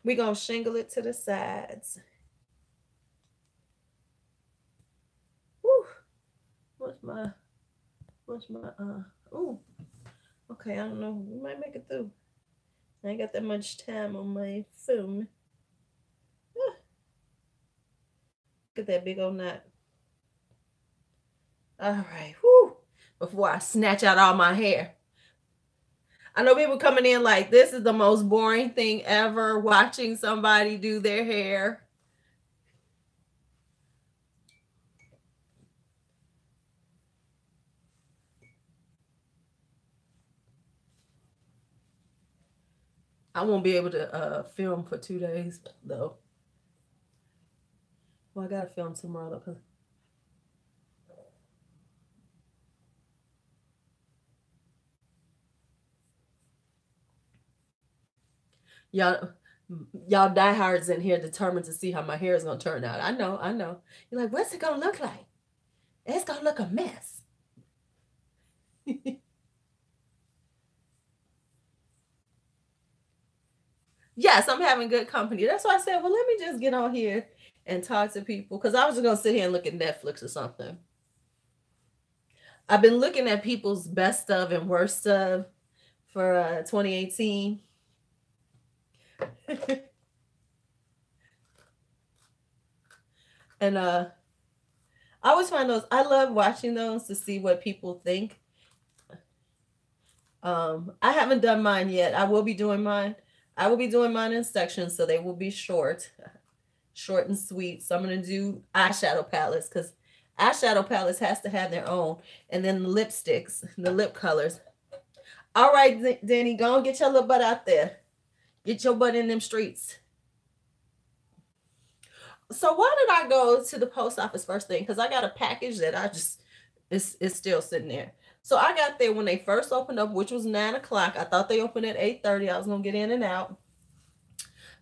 We're going to shingle it to the sides. Whew. What's my, ooh, okay, I don't know. We might make it through. I ain't got that much time on my phone. Ah, look at that big old knot. All right, whew. Before I snatch out all my hair. I know people coming in like this is the most boring thing ever watching somebody do their hair. I won't be able to film for 2 days though. Well, I gotta film tomorrow because y'all y'all diehards in here determined to see how my hair is gonna turn out. I know, I know. You're like, what's it gonna look like? It's gonna look a mess. Yes, I'm having good company. That's why I said, well, let me just get on here and talk to people because I was just gonna sit here and look at Netflix or something. I've been looking at people's best of and worst of for 2018. And I always find those. I love watching those to see what people think. I haven't done mine yet. I will be doing mine. I will be doing mine in sections, so they will be short and sweet. So I'm gonna do eyeshadow palettes because eyeshadow palettes has to have their own, and then the lipsticks, the lip colors. All right, Danny, go and get your little butt out there. Get your butt in them streets. So why did I go to the post office first thing? Because I got a package that I just it's still sitting there. So I got there when they first opened up, which was 9 o'clock. I thought they opened at 8:30. I was gonna get in and out.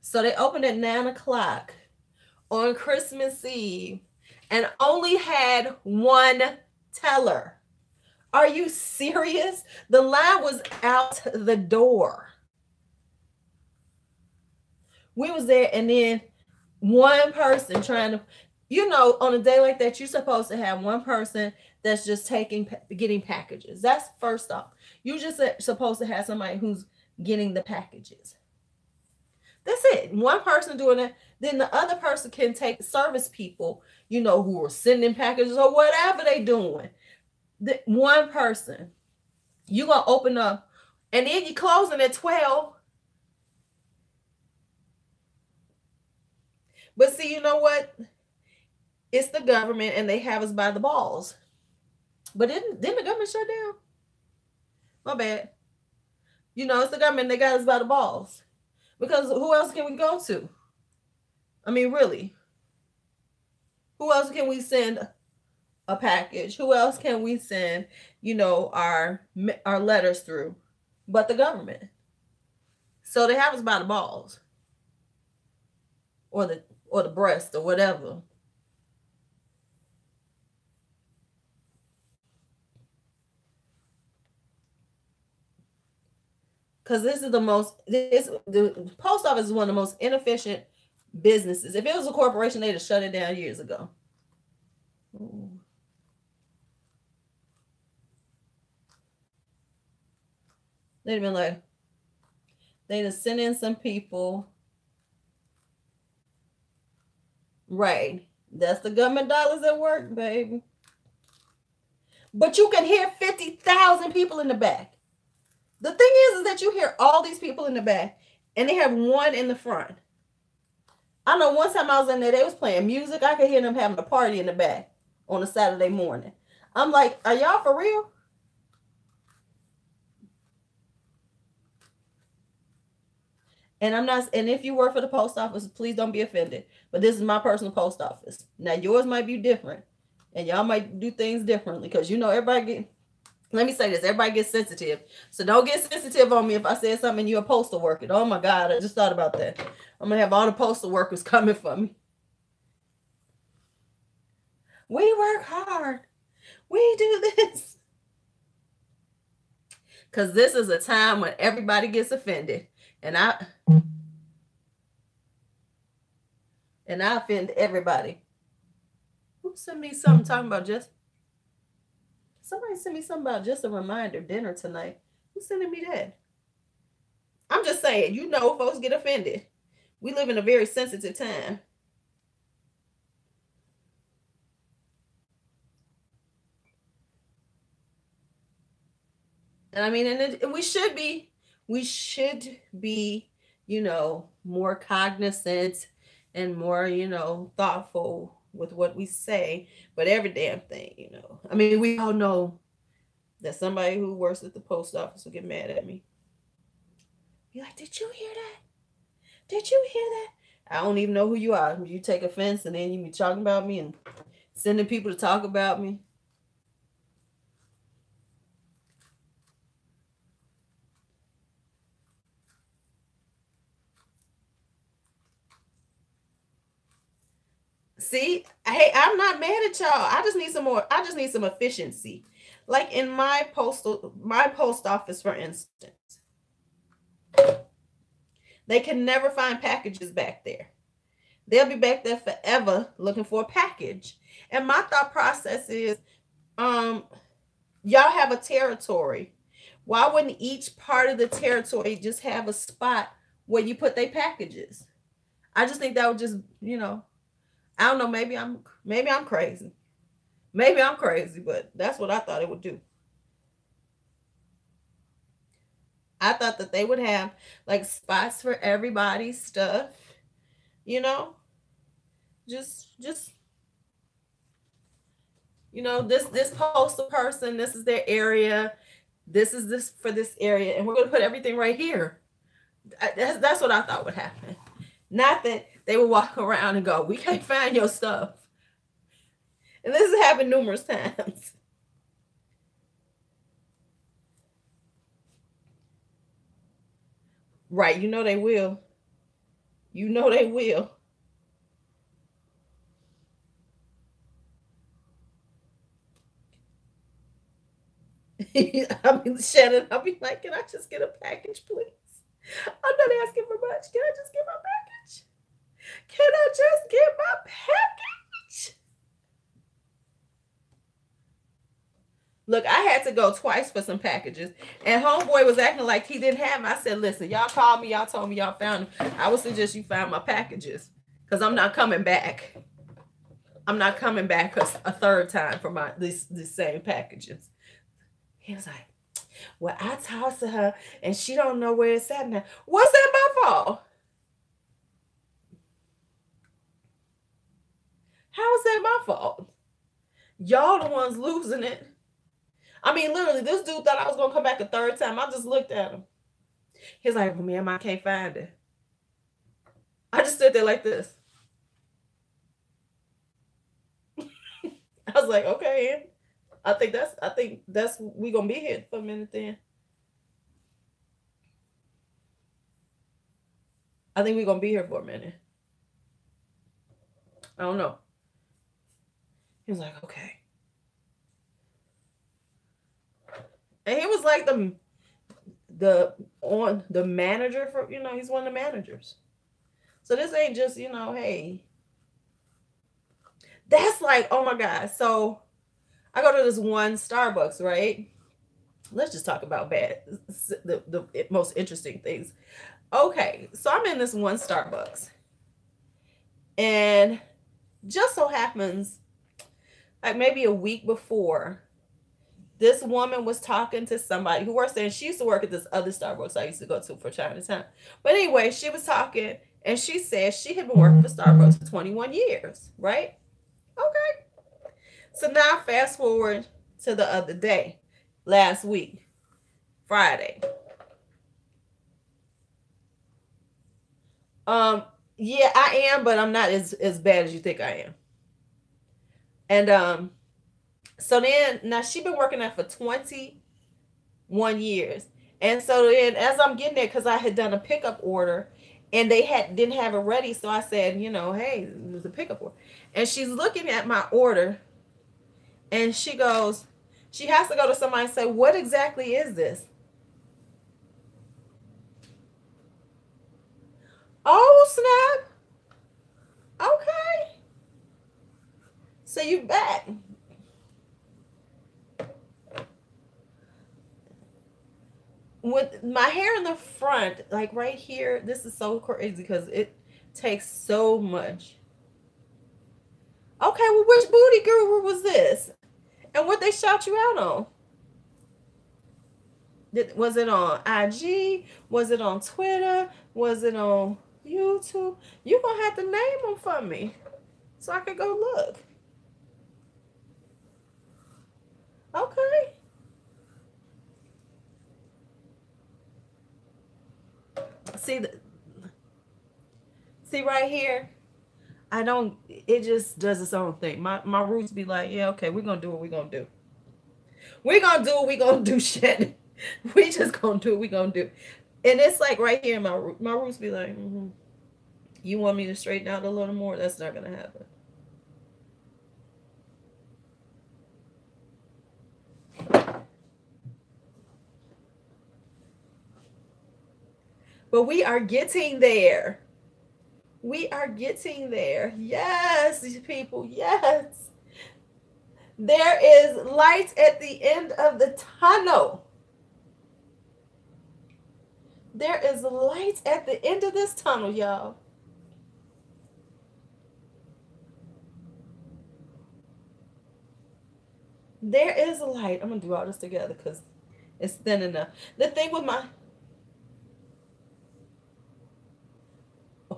So they opened at 9 o'clock on Christmas Eve and only had one teller. Are you serious? The line was out the door. We was there, and then one person trying to, on a day like that, you're supposed to have one person that's just getting packages. That's first off. You just supposed to have somebody who's getting the packages. That's it. One person doing it. Then the other person can take service people, who are sending packages or whatever they doing. The one person. You gonna open up, and then you closing at 12. But see, you know what? It's the government, and they have us by the balls. But didn't the government shut down? My bad. It's the government. They got us by the balls. Because who else can we go to? I mean, really. Who else can we send a package? Who else can we send, our letters through? But the government. So they have us by the balls. Or the breast or whatever. Because the post office is one of the most inefficient businesses. If it was a corporation, they'd have shut it down years ago. Ooh. They'd have been like, they'd have sent in some people. Right. That's the government dollars at work, baby. But you can hear 50,000 people in the back. The thing is that you hear all these people in the back, and they have one in the front. I know one time I was in there, they was playing music. I could hear them having a party in the back on a Saturday morning. I'm like, are y'all for real? And if you work for the post office, please don't be offended. But this is my personal post office. Now yours might be different, and y'all might do things differently, because let me say this, everybody gets sensitive. So don't get sensitive on me if I said something and you're a postal worker. Oh my God, I just thought about that. I'm going to have all the postal workers coming for me. We work hard. We do this. Because this is a time when everybody gets offended. And I offend everybody. Who sent me something talking about somebody sent me something about just a reminder dinner tonight. Who's sending me that? I'm just saying, folks get offended. We live in a very sensitive time. And I mean, and we should be, more cognizant and more, thoughtful with what we say. But every damn thing, I mean, we all know that somebody who works at the post office will get mad at me. Be like, did you hear that? Did you hear that? I don't even know who you are. You take offense, and then you be talking about me and sending people to talk about me. See, hey, I'm not mad at y'all. I just need some efficiency. Like in my post office, for instance, they can never find packages back there. They'll be back there forever looking for a package. And my thought process is, y'all have a territory. Why wouldn't each part of the territory just have a spot where you put their packages? I just think that would just, I don't know, maybe I'm crazy. Maybe I'm crazy, but that's what I thought it would do. I thought that they would have like spots for everybody's stuff, just this postal person, this is their area, this is this for this area, and we're going to put everything right here. That's what I thought would happen. Not that they would walk around and go, we can't find your stuff. And this has happened numerous times. Right, they will. They will. I mean, Shannon, I'll be like, can I just get a package, please? I'm not asking for much. Can I just get my package? Can I just get my package? Look, I had to go twice for some packages. And homeboy was acting like he didn't have them. I said, listen, y'all called me. Y'all told me y'all found them. I would suggest you find my packages. Because I'm not coming back. I'm not coming back a third time for these same packages. He was like, well, I talked to her and she don't know where it's at now. What's that my fault? How is that my fault? Y'all the ones losing it. I mean, literally, this dude thought I was going to come back a third time. I just looked at him. He's like, well, ma'am, I can't find it. I just stood there like this. I was like, okay. I think that's we gonna be here for a minute then. I think we're gonna be here for a minute. I don't know. He was like, okay. And he was like the manager for, he's one of the managers. So this ain't just, hey. That's like, oh my God. So I go to this one Starbucks, right? Let's just talk about the most interesting things. Okay, so I'm in this one Starbucks. And just so happens, like maybe a week before, this woman was talking to somebody who works there. And she used to work at this other Starbucks I used to go to for time to time. But anyway, she was talking and she said she had been working for Starbucks for 21 years, right? Okay. So now fast forward to the other day, last week, Friday. Yeah, I am, but I'm not as bad as you think I am. And so then now she's been working there for 21 years. And so then as I'm getting there, because I had done a pickup order and they didn't have it ready. So I said, hey, there's a pickup order. And she's looking at my order and she has to go to somebody and say, what exactly is this? Oh, snap. Okay. So you back. With my hair in the front, like right here, this is so crazy because it takes so much. Okay, well, which booty guru was this? And what they shout you out on? Was it on IG? Was it on Twitter? Was it on YouTube? You're going to have to name them for me so I can go look. Okay. See right here? It just does its own thing. My roots be like, yeah, okay, we're going to do what we're going to do. We're going to do what we're going to do, shit. We just going to do what we're going to do. And it's like right here, my roots be like, you want me to straighten out a little more? That's not going to happen. But we are getting there. We are getting there. Yes, people. Yes. There is light at the end of the tunnel. There is light at the end of this tunnel, y'all. There is a light. I'm going to do all this together because it's thin enough. The thing with my...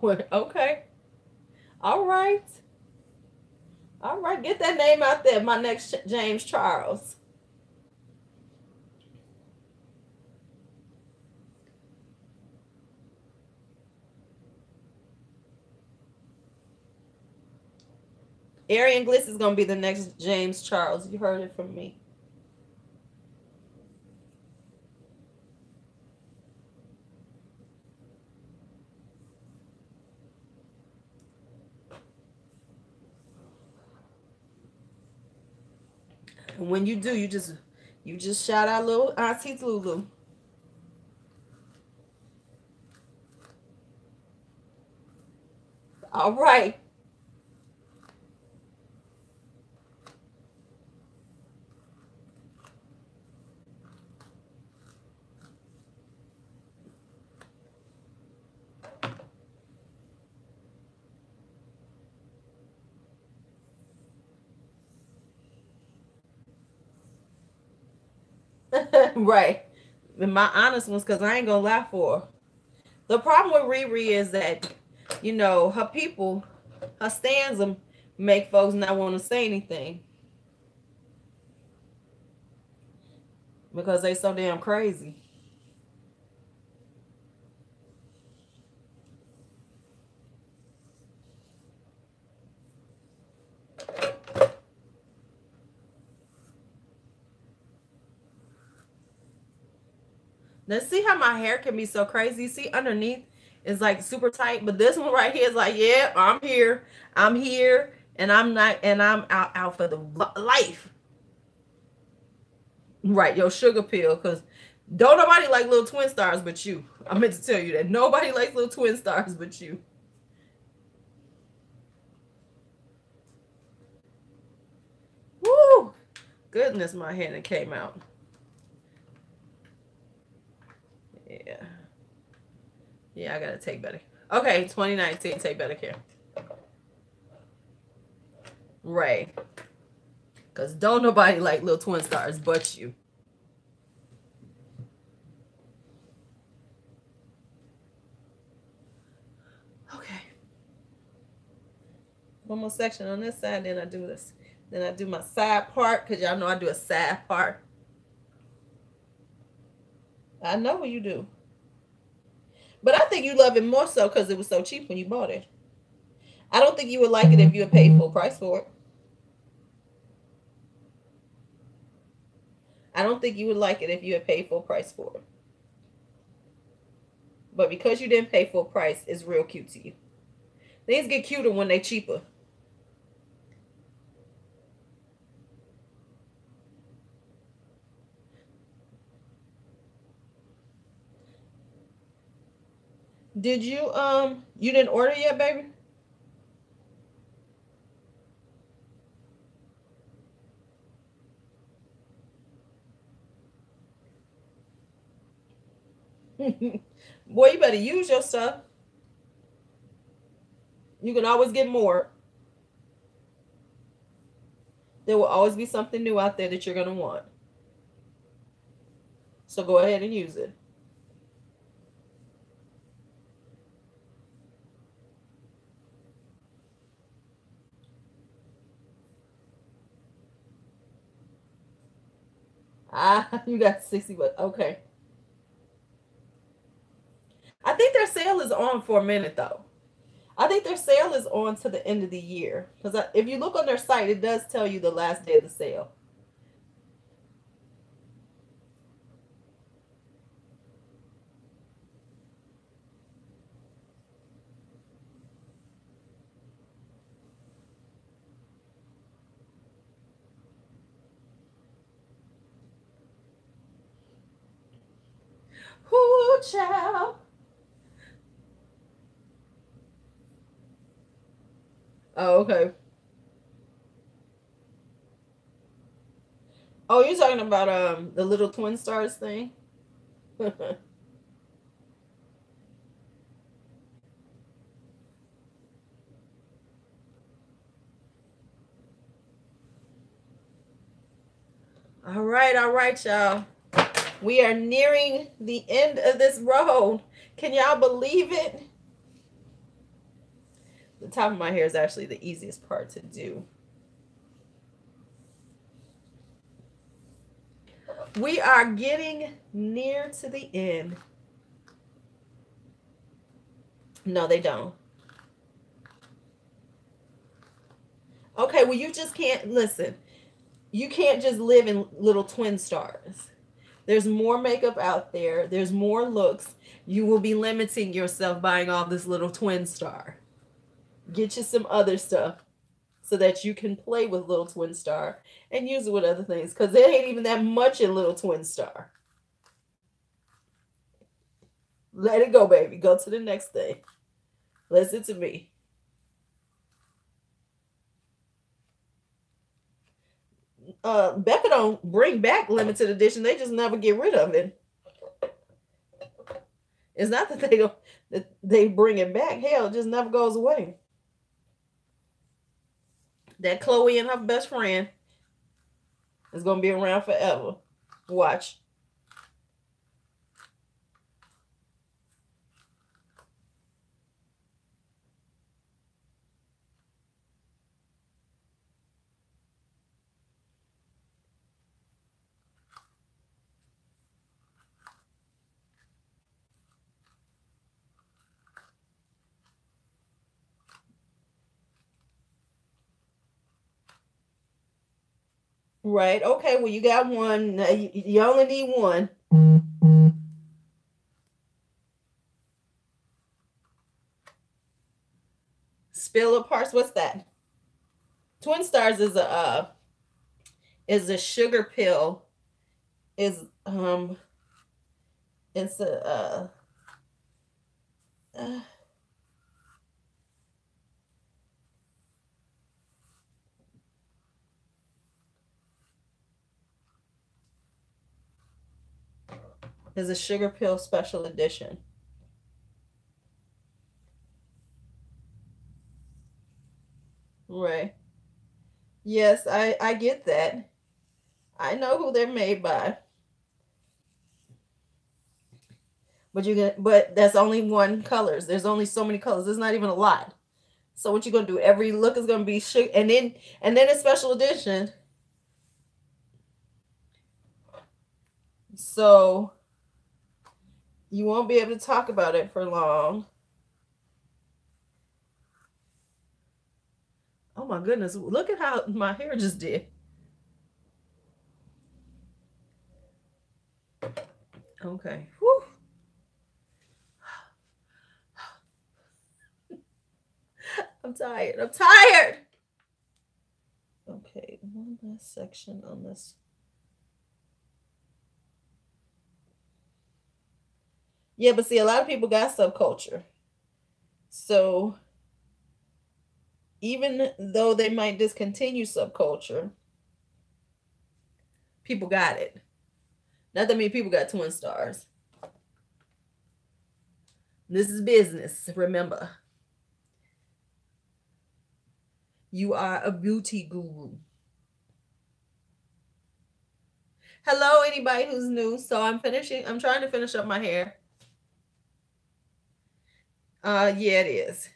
Okay. All right. All right. Get that name out there. My next James Charles. Arian Gliss is going to be the next James Charles. You heard it from me. And when you do, you just You just shout out little Auntie Lulu. All right. Right. And my honest ones, because I ain't gonna lie for her. The problem with Riri is that, you know, her people, her stands them make folks not want to say anything because they so damn crazy. Now see how my hair can be so crazy. See underneath is like super tight, but this one right here is like, yeah, I'm here, and I'm not, and I'm out for the life. Right, your sugar pill, because don't nobody like little twin stars but you. I meant to tell you that nobody likes little twin stars but you. Woo! Goodness, my hair that came out. Yeah. Yeah, I gotta take better. Okay, 2019, take better care. Right. Because don't nobody like little twin stars but you. Okay. One more section on this side, then I do this. Then I do my side part, because y'all know I do a side part. I know what you do. But I think you love it more so because it was so cheap when you bought it. I don't think you would like it if you had paid full price for it. I don't think you would like it if you had paid full price for it. But because you didn't pay full price, it's real cute to you. Things get cuter when they're cheaper. Did you didn't order yet, baby? Boy, you better use your stuff. You can always get more. There will always be something new out there that you're going to want. So go ahead and use it. Ah, you got 60 bucks. Okay. I think their sale is on for a minute, though. I think their sale is on to the end of the year. Because if you look on their site, it does tell you the last day of the sale. Ooh, child. Oh, okay. Oh, you're talking about the little twin stars thing? All right, y'all. We are nearing the end of this road. Can y'all believe it? The top of my hair is actually the easiest part to do. We are getting near to the end. No, they don't. Okay, well, you just can't, listen, you can't just live in little twin stars. There's more makeup out there. There's more looks. You will be limiting yourself buying all this little twin star. Get you some other stuff. so that you can play with Little Twin Star and use it with other things, because there ain't even that much in Little Twin Star. Let it go, baby. Go to the next thing. Listen to me. Becca don't bring back limited edition. They just never get rid of it. It's not that they bring it back. Hell, it just never goes away. That Chloe and her best friend is gonna be around forever. Watch. Right. Okay. Well, you got one. You only need one. Spiller Parts. What's that? Twin Stars is a sugar pill. It's a is a sugar pill special edition. Right. Yes, I get that. I know who they're made by. But that's only one colors. There's only so many colors. There's not even a lot. So what you gonna do? Every look is gonna be sugar, and then a special edition. So you won't be able to talk about it for long. Oh my goodness, look at how my hair just did. Okay. Whew. I'm tired. I'm tired. Okay, one last section on this. Yeah, but see, a lot of people got subculture. So even though they might discontinue subculture, people got it. Not that many people got Twin Stars. This is business, remember. You are a beauty guru. Hello, anybody who's new. So I'm trying to finish up my hair. Yeah, it is.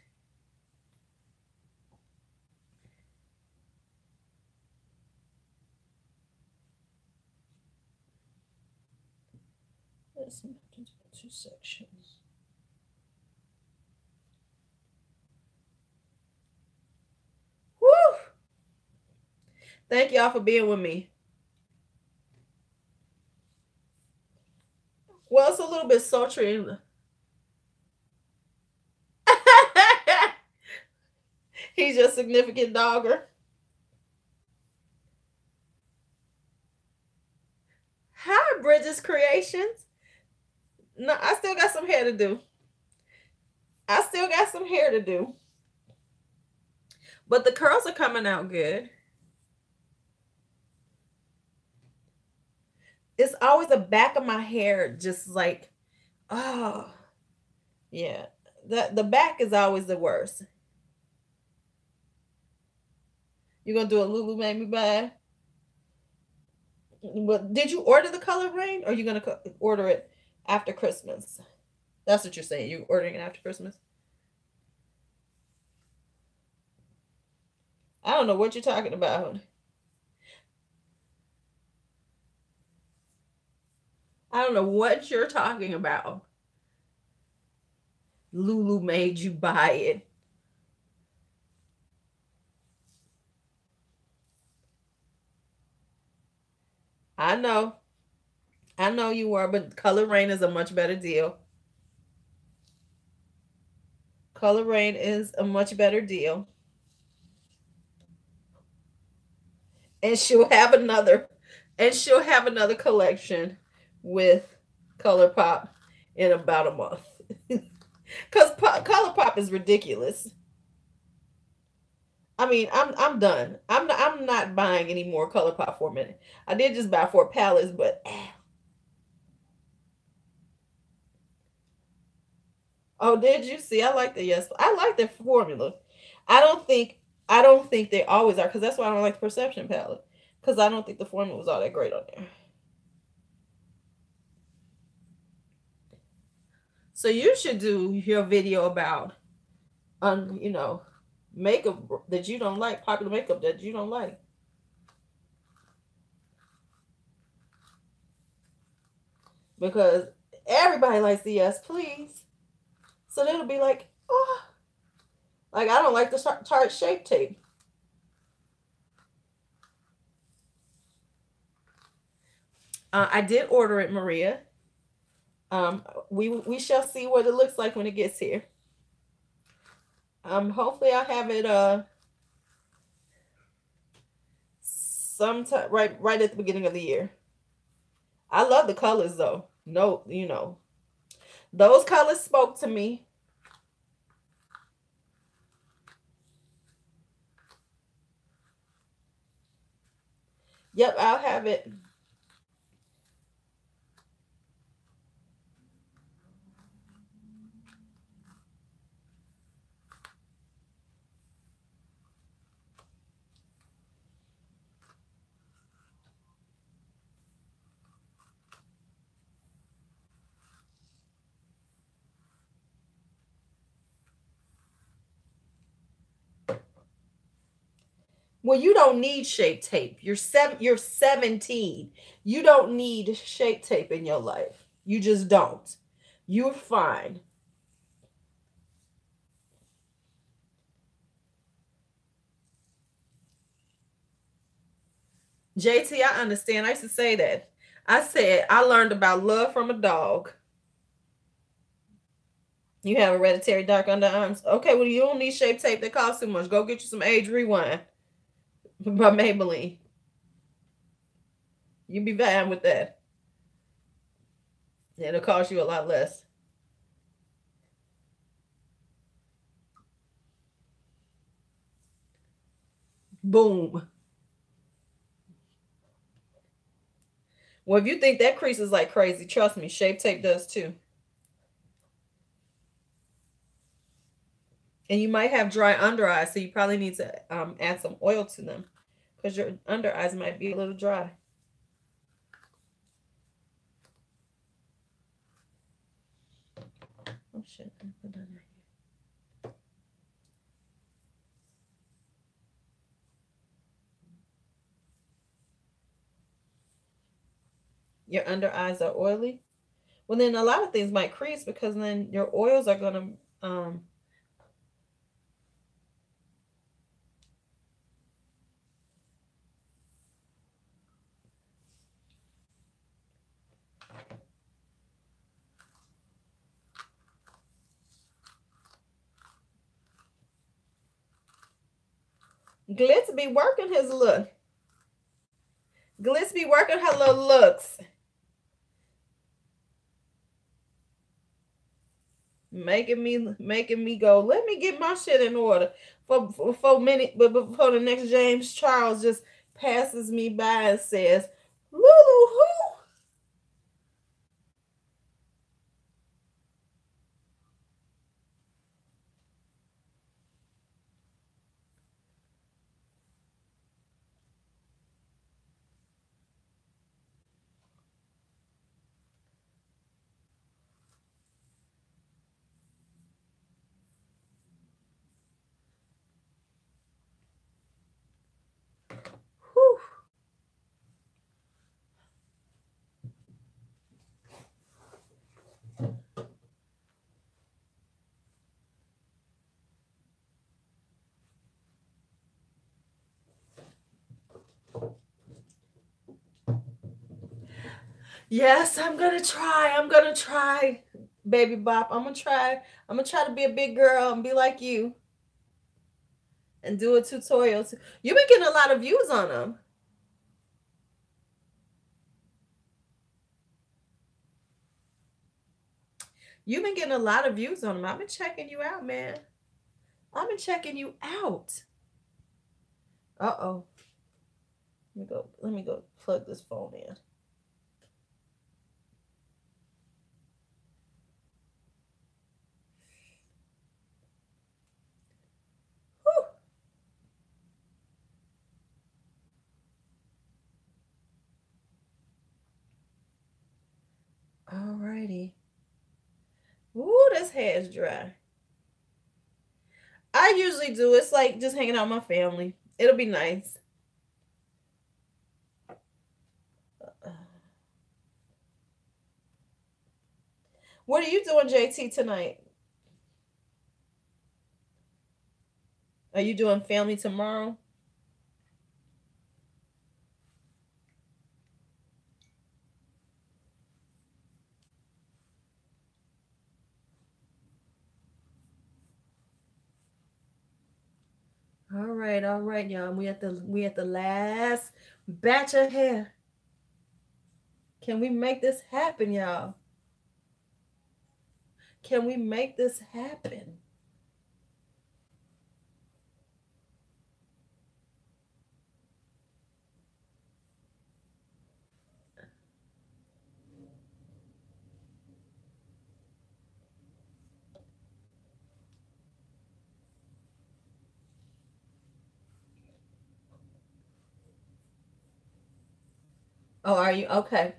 Let's do 2 sections. Woo! Thank y'all for being with me. Well, it's a little bit sultry. He's your significant dogger. Hi, Bridges Creations. No, I still got some hair to do. But the curls are coming out good. It's always the back of my hair just like, oh, yeah. The back is always the worst. You're going to do a Lulu Made Me Buy? But did you order the Color Rain, or are you going to order it after Christmas? That's what you're saying. You're ordering it after Christmas? I don't know what you're talking about. I don't know what you're talking about. Lulu made you buy it. I know. I know you were, but Color Rain is a much better deal. Color Rain is a much better deal. And she'll have another, collection with ColourPop in about a month. Because ColourPop is ridiculous. I mean, I'm done. I'm not buying any more ColourPop for a minute. I did just buy 4 palettes, but oh, did you see? I like the yes. I like their formula. I don't think I don't think they always are, because that's why I don't like the Perception palette, because I don't think the formula was all that great on there. So you should do your video about you know, makeup that you don't like, popular makeup that you don't like. Because everybody likes the yes, please. So then it'll be like, oh, like I don't like the Tarte Shape Tape. I did order it, Maria. We shall see what it looks like when it gets here. Hopefully I'll have it sometime right at the beginning of the year. I love the colors though. No, you know, those colors spoke to me. Yep, I'll have it. Well, you don't need Shape Tape. You're 17. You don't need Shape Tape in your life. You just don't. You're fine. JT, I understand. I used to say that. I said I learned about love from a dog. You have hereditary dark underarms. Okay, well, you don't need Shape Tape. That costs too much. Go get you some Age Rewind by Maybelline. You'd be fine with that. Yeah, it'll cost you a lot less. Boom. Well, if you think that crease is like crazy, trust me, Shape Tape does too. And you might have dry under eyes, so you probably need to add some oil to them, because your under eyes might be a little dry. Oh shit! Your under eyes are oily. Well, then a lot of things might crease, because then your oils are gonna Glitz be working his look. Glitz be working her little looks. Making me go, let me get my shit in order for a minute, but before the next James Charles just passes me by and says, Lulu who? Whew. Yes, I'm gonna try. I'm gonna try, Baby Bop. I'm gonna try. I'm gonna try to be a big girl and be like you and do a tutorial. You've been getting a lot of views on them. You've been getting a lot of views on them. I've been checking you out, man. I've been checking you out. Uh-oh. Let me go plug this phone in. Whew. Alrighty. Ooh, this hair is dry. I usually do. It's like just hanging out with my family. It'll be nice. What are you doing, JT, tonight? Are you doing family tomorrow? All right, y'all. We at the last batch of hair. Can we make this happen, y'all? Can we make this happen? Oh, are you okay?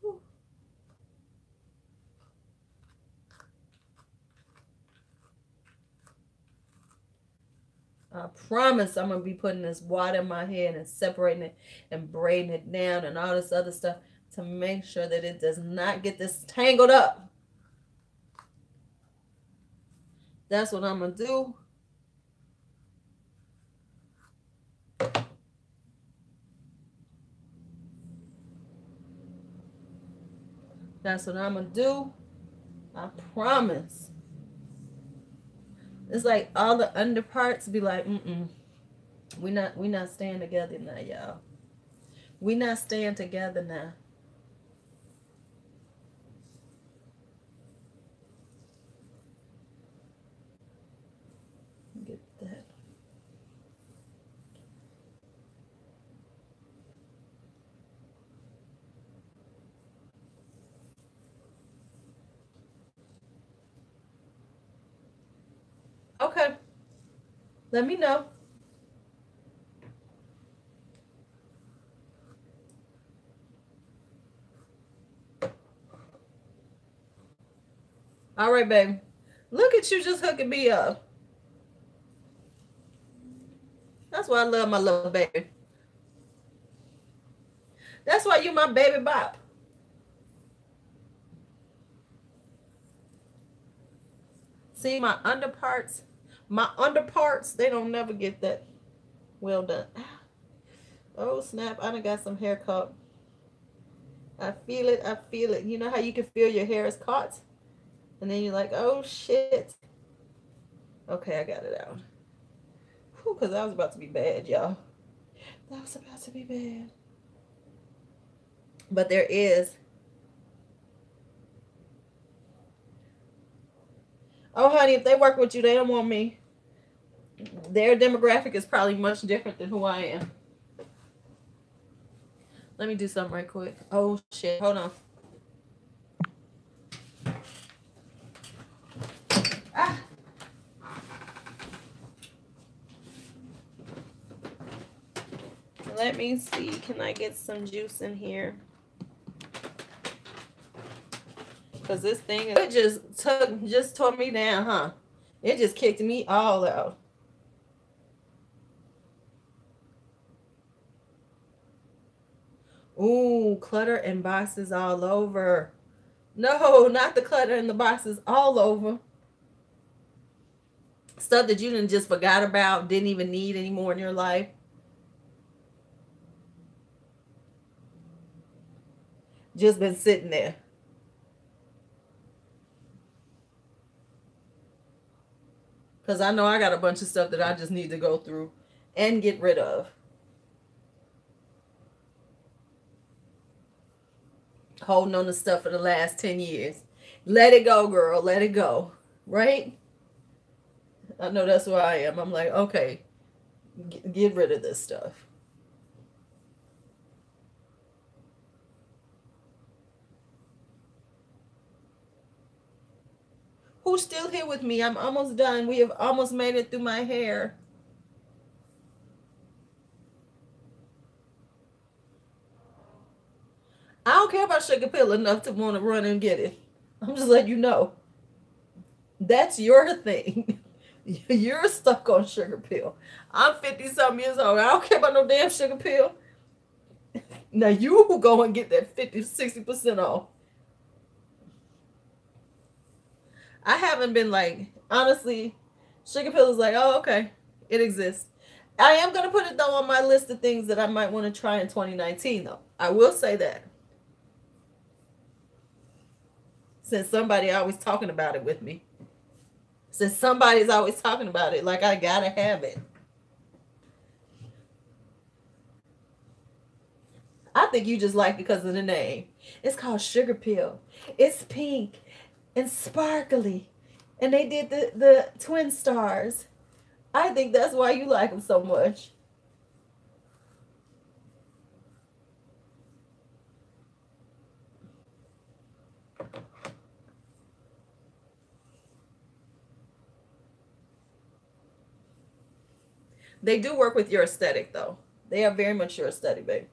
Whew. I promise I'm gonna be putting this water in my head and separating it and braiding it down and all this other stuff to make sure that it does not get this tangled up. That's what I'm gonna do. That's what I'm gonna do. I promise. It's like all the underparts be like, we not staying together now, y'all. We not staying together now. Get that. Okay. Let me know. All right, baby. Look at you just hooking me up. That's why I love my little baby. That's why you my baby bop. See my underparts, they don't never get that well done. Oh snap, I done got some hair caught. I feel it, I feel it. You know how you can feel your hair is caught? And then you're like, oh shit. Okay, I got it out. Whew, because that was about to be bad, y'all. That was about to be bad. But there is. Oh, honey, if they work with you, they don't want me. Their demographic is probably much different than who I am. Let me do something right quick. Oh, shit. Hold on. Ah. Let me see. Can I get some juice in here? Because this thing, it just tore me down, huh? It just kicked me all out. Ooh, clutter and boxes all over. No, not the clutter and the boxes all over. Stuff that you didn't just forgot about, didn't even need anymore in your life. Just been sitting there. Because I know I got a bunch of stuff that I just need to go through and get rid of. Holding on to stuff for the last 10 years. Let it go, girl. Let it go. Right? I know that's where I am. I'm like, okay, get rid of this stuff. Who's still here with me? I'm almost done. We have almost made it through my hair. I don't care about Sugar Pill enough to want to run and get it. I'm just letting you know. That's your thing. You're stuck on Sugar Pill. I'm 50 something years old. I don't care about no damn Sugar Pill. Now you go and get that 50, 60% off. I haven't been like, honestly, Sugar Pill is like, oh, okay, it exists. I am going to put it, though, on my list of things that I might want to try in 2019, though. I will say that. Since somebody always talking about it with me. Since somebody's always talking about it, like I got to have it. I think you just like it because of the name. It's called Sugar Pill. It's pink and sparkly. And they did the twin stars. I think that's why you like them so much. They do work with your aesthetic, though. They are very much your aesthetic, babe.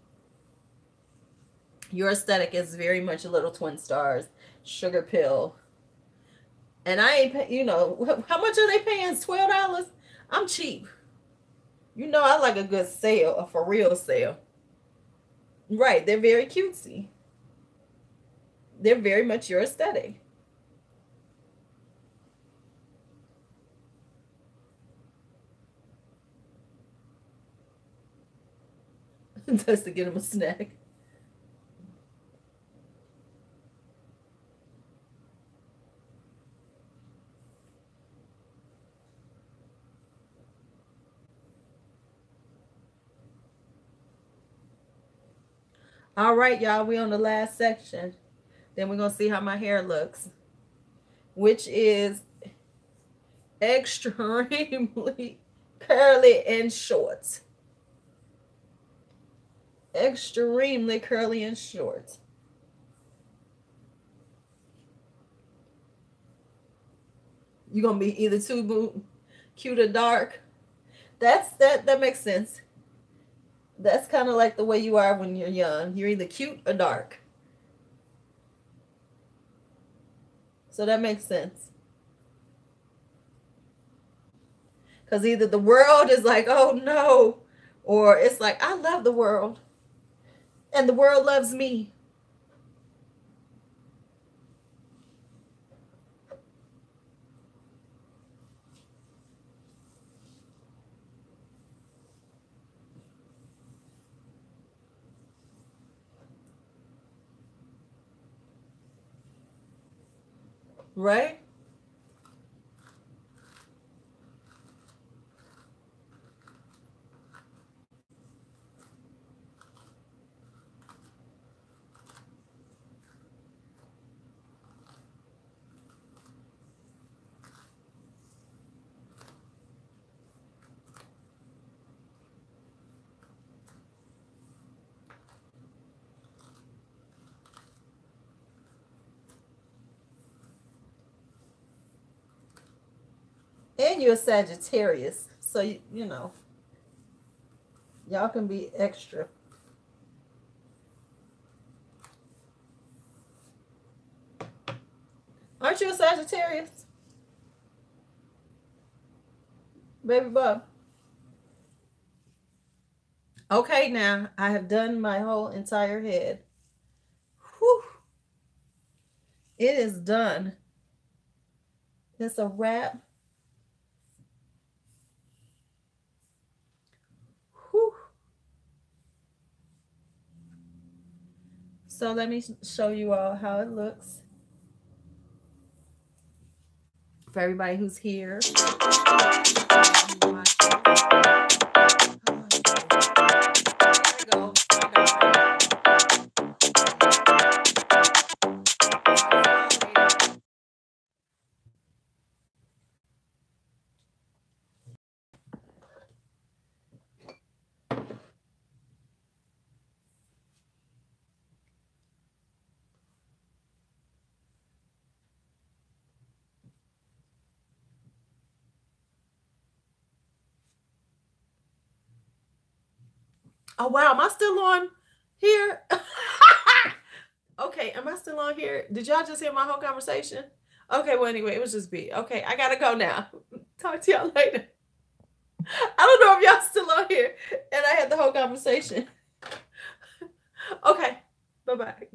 Your aesthetic is very much a little twin stars, Sugar Pill. And I ain't, you know, how much are they paying? $12? I'm cheap. You know, I like a good sale, a for real sale. Right. They're very cutesy. They're very much your aesthetic. Just to get them a snack. All right, y'all. We on the last section. Then we're going to see how my hair looks, which is extremely curly and short. Extremely curly and short. You're going to be either too cute or dark. That makes sense. That's kind of like the way you are when you're young. You're either cute or dark. So that makes sense. Because either the world is like, oh no, or it's like, I love the world. And the world loves me. Right? And you're a Sagittarius. So, you know, y'all can be extra. Aren't you a Sagittarius? Baby Bob. Okay, now I have done my whole entire head. Whew. It is done. It's a wrap. Whew. So let me show you all how it looks. For everybody who's here. Oh, wow. Am I still on here? Okay. Am I still on here? Did y'all just hear my whole conversation? Okay. Well, anyway, it was just B. Okay. I got to go now. Talk to y'all later. I don't know if y'all still on here and I had the whole conversation. Okay. Bye-bye.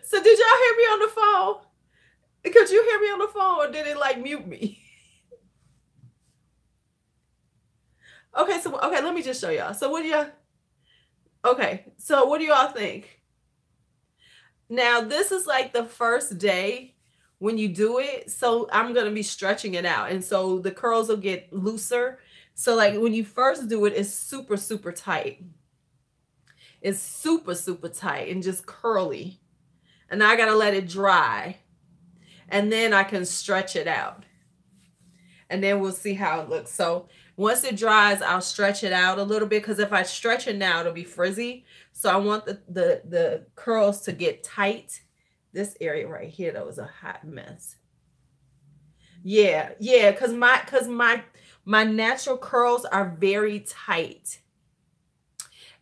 So did y'all hear me on the phone? Could you hear me on the phone or did it like mute me? Okay, so okay, let me just show y'all. So what do y'all okay, so what do y'all think? Now this is like the first day when you do it. So I'm gonna be stretching it out. And so the curls will get looser. So like when you first do it, it's super, super tight. It's super, super tight and just curly. And I gotta let it dry. And then I can stretch it out. And then we'll see how it looks. So once it dries, I'll stretch it out a little bit because if I stretch it now, it'll be frizzy. So I want the curls to get tight. This area right here, that was a hot mess. Yeah, yeah, because my natural curls are very tight.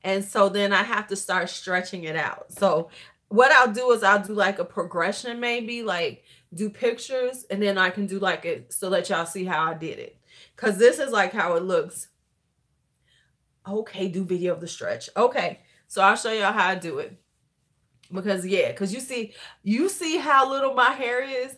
And so then I have to start stretching it out. So what I'll do is I'll do like a progression, maybe like do pictures, and then I can do like it so that y'all see how I did it. Because this is like how it looks. Okay, do video of the stretch. Okay, so I'll show y'all how I do it. Because yeah, because you see how little my hair is.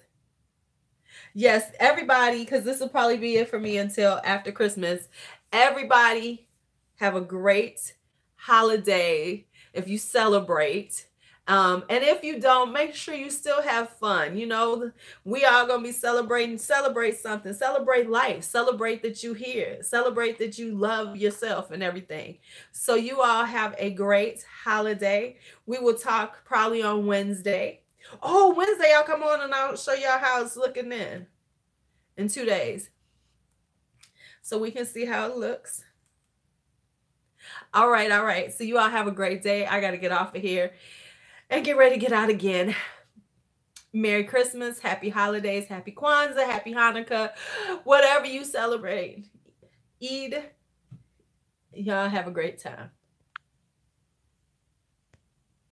Yes, everybody, because this will probably be it for me until after Christmas. Everybody have a great holiday if you celebrate. And if you don't, make sure you still have fun. You know, we all gonna be celebrating. Celebrate something. Celebrate life. Celebrate that you here. Celebrate that you love yourself and everything. So you all have a great holiday. We will talk probably on Wednesday. Oh, Wednesday I'll come on and I'll show y'all how it's looking then in 2 days. So we can see how it looks. All right, all right. So you all have a great day. I got to get off of here and get ready to get out again. Merry Christmas, happy holidays, happy Kwanzaa, happy Hanukkah, whatever you celebrate. Eid. Y'all have a great time.